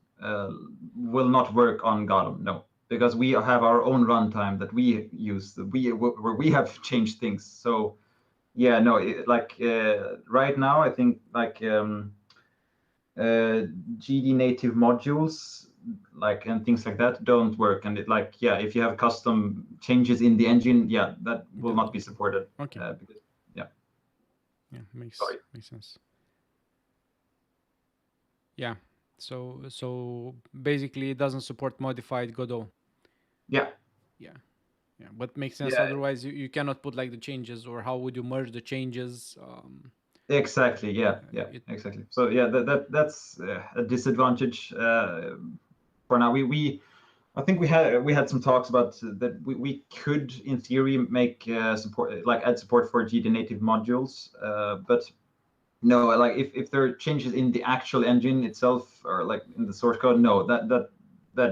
will not work on Gotham. No, because we have our own runtime that we use. Where we have changed things. So yeah, no, right now I think GD native modules and things like that don't work. And if you have custom changes in the engine, yeah, that will not be Okay. supported. Okay. Because yeah. Yeah, Sorry. makes sense. Yeah. So basically, it doesn't support modified Godot. Yeah. Yeah. Yeah, but makes sense. Yeah. Otherwise, you cannot put like the changes, or how would you merge the changes? Exactly. Yeah. It Exactly. So yeah, that's a disadvantage for now. I think we had some talks about that we could in theory make add support for GD native modules, but no, like if there are changes in the actual engine itself or like in the source code, no, that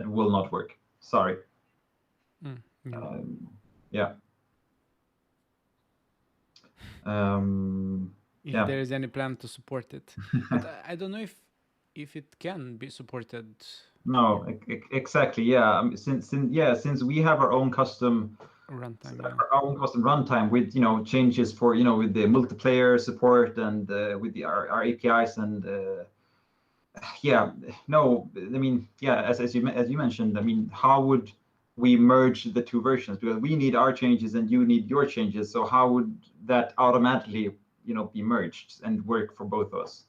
will not work. Sorry. yeah. Yeah. If Yeah. there is any plan to support it, but I don't know if it can be supported. No, exactly. Yeah. Since we have our own custom Runtime, yeah. our own custom runtime with changes for with the multiplayer support and with our APIs and yeah, no, I mean, yeah, as you mentioned, I mean, how would we merge the two versions? Because we need our changes and you need your changes. So how would that automatically be merged and work for both of us?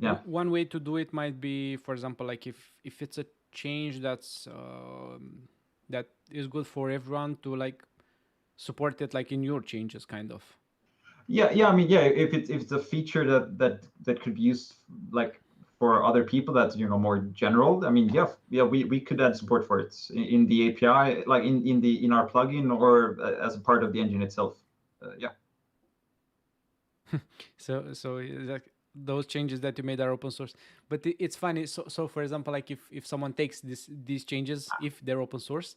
Yeah. One way to do it might be, for example, like if it's a change that is good for everyone to like support it like in your changes, kind of. Yeah. I mean, yeah, if it's a feature that could be used like for other people that's more general. I mean, yeah, we could add support for it in the API, like in our plugin or as a part of the engine itself. Yeah. So like those changes that you made are open source, but it's funny. So for example, like if someone takes these changes, if they're open source,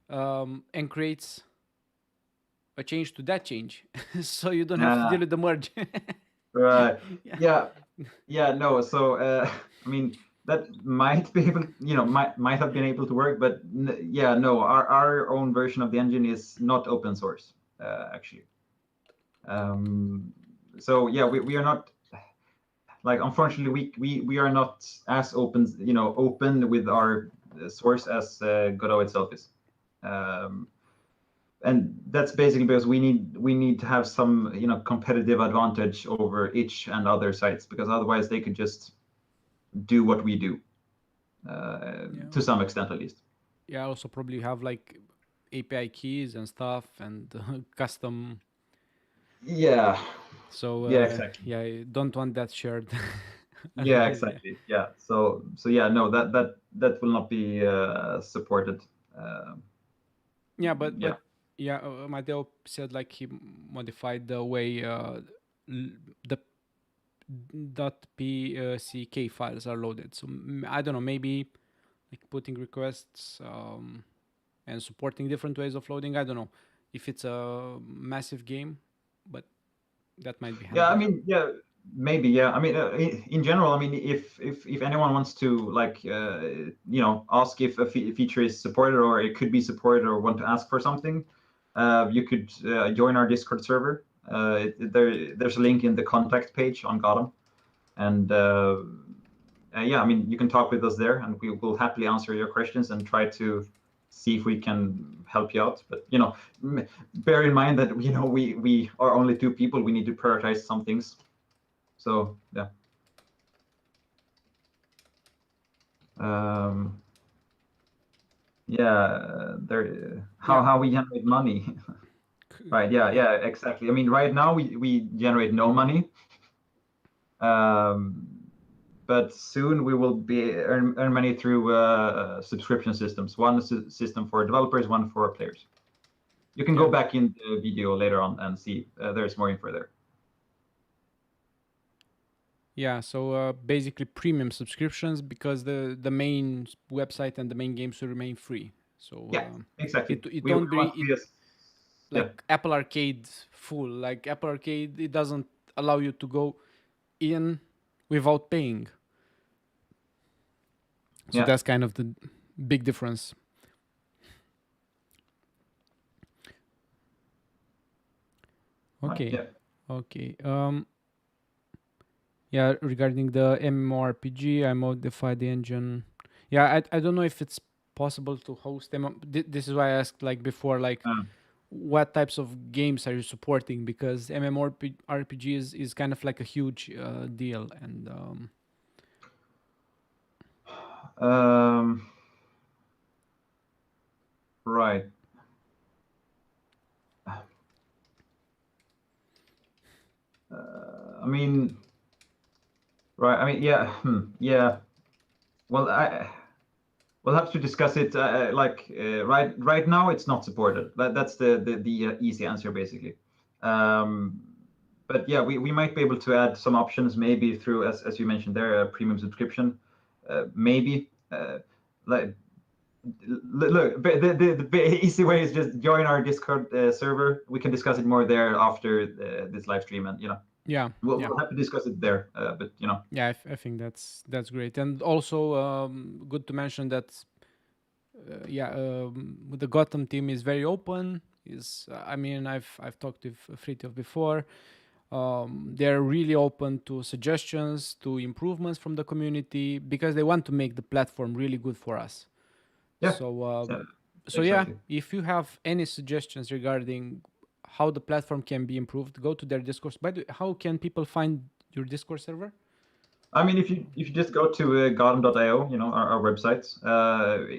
and creates a change to that change, so you don't have to deal with the merge. Right. Yeah. Yeah. No. So I mean that might be able, might have been able to work, but yeah, no. Our own version of the engine is not open source, actually. So yeah, we are not like, unfortunately we are not as open with our source as Godot itself is. And that's basically because we need to have some competitive advantage over itch and other sites, because otherwise they could just do what we do Yeah. to some extent at least. Yeah. Also, probably have like API keys and stuff and custom. Yeah. So Yeah, exactly. yeah, I don't want that shared. Yeah, Otherwise, yeah. exactly. Yeah. So yeah, no, that will not be supported. uh, Yeah, but yeah. yeah, Mateo said like he modified the way the .pck files are loaded. So I don't know, maybe like putting requests and supporting different ways of loading. I don't know if it's a massive game, but that might be Yeah, I handled. mean, yeah, maybe, yeah. I mean, in general, I mean, if anyone wants to like ask if a feature is supported or it could be supported or want to ask for something, you could join our Discord server. There's a link in the contact page on GOTM, and yeah, I mean, you can talk with us there, and we will happily answer your questions and try to see if we can help you out. But bear in mind that we are only 2 people. We need to prioritize some things. So yeah. How we generate money. Right, yeah, exactly. I mean, right now we generate no money, but soon we will be earn money through subscription systems. One system for developers, one for players. You can go back in the video later on and see there's more info there. Yeah, so basically premium subscriptions, because the main website and the main games will remain free. So yeah, exactly. It don't be like yeah. Apple Arcade full. Like Apple Arcade, it doesn't allow you to go in without paying. So that's kind of the big difference. Okay. Yeah. Okay. Yeah, regarding the MMORPG, I modified the engine. Yeah, I don't know if it's possible to host them. This is why I asked like before, like what types of games are you supporting? Because MMORPG is kind of like a huge deal, and right. I mean, right. I mean, yeah, yeah. Well, we'll have to discuss it. Right now, it's not supported. That's the easy answer, basically. But yeah, we might be able to add some options, maybe through, as you mentioned there, a premium subscription. Maybe like look, the easy way is just join our Discord server. We can discuss it more there after this live stream, and yeah, we'll have to discuss it there. But yeah, I think that's great, and also good to mention that the GOTM team is very open. I mean, I've talked with Fritjof before. They're really open to suggestions, to improvements from the community, because they want to make the platform really good for us. Yeah. So yeah, if you have any suggestions regarding how the platform can be improved, go to their Discord. By the way, how can people find your Discord server? I mean, if you just go to GOTM.io, our website,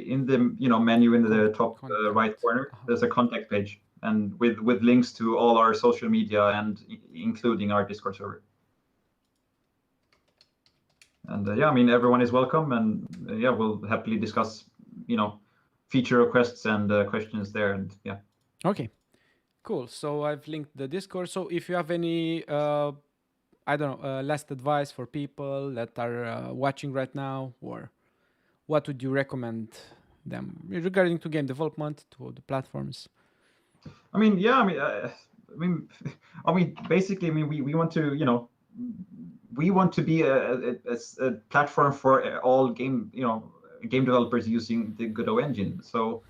in the menu in the top right corner, there's a contact page, and with links to all our social media and including our Discord server. And yeah, I mean, everyone is welcome, and yeah, we'll happily discuss feature requests and questions there, and yeah. Okay, cool. So I've linked the Discord. So if you have any I don't know, last advice for people that are watching right now, or what would you recommend them regarding to game development, to the platforms? I mean, yeah, I mean, basically, I mean, we want to, we want to be a platform for all game developers using the Godot engine. So,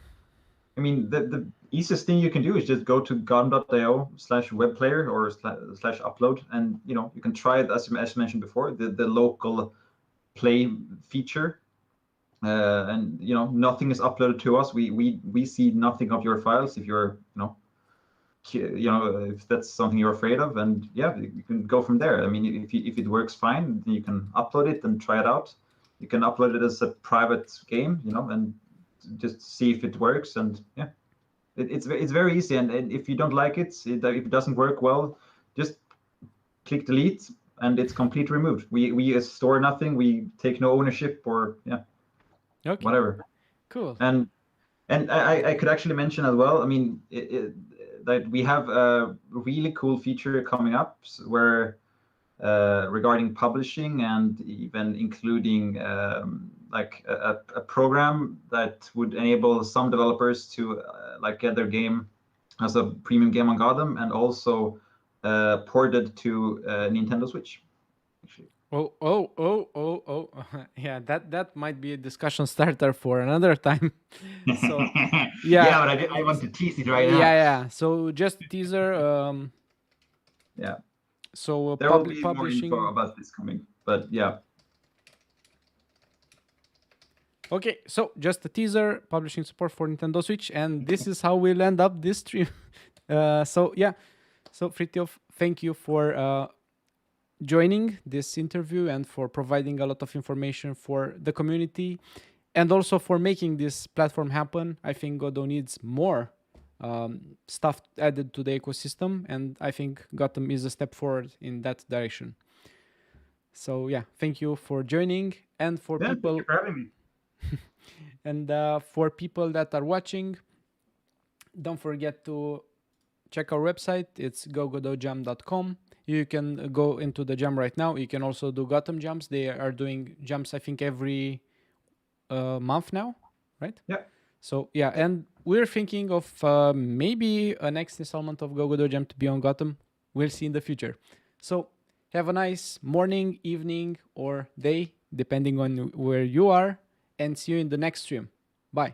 I mean, the easiest thing you can do is just go to godot.io/webplayer or /upload, and you can try it, as mentioned before, the local play feature, and nothing is uploaded to us. We see nothing of your files if you're if that's something you're afraid of, and yeah, you can go from there. I mean, if it works fine, then you can upload it and try it out. You can upload it as a private game, and just see if it works, and yeah, it's very easy. And if you don't like it, if it doesn't work well, just click delete, and it's completely removed. We store nothing. We take no ownership, or whatever. Cool. And I could actually mention as well. I mean, that we have a really cool feature coming up where regarding publishing, and even including like a program that would enable some developers to like get their game as a premium game on GOTM, and also ported to Nintendo Switch. actually. Oh. Yeah, that might be a discussion starter for another time. So, Yeah, yeah. but I want to tease it right now. Yeah. So just teaser. Yeah, So there will be more publishing. info about this coming, but yeah. Okay, so just a teaser, publishing support for Nintendo Switch, and this is how we'll end up this stream. So yeah, so Fritjof, thank you for joining this interview and for providing a lot of information for the community, and also for making this platform happen. I think Godot needs more stuff added to the ecosystem, and I think GOTM is a step forward in that direction. So yeah, thank you for joining, and for Yeah, people. thank you for having me. And for people that are watching, don't forget to check our website. It's gogodojam.com. You can go into the jam right now. You can also do GOTM jams. They are doing jams, I think, every month now, right? Yeah. So yeah, and we're thinking of maybe a next installment of Godot Jam to be on GOTM. We'll see in the future. So have a nice morning, evening, or day, depending on where you are, and see you in the next stream. Bye.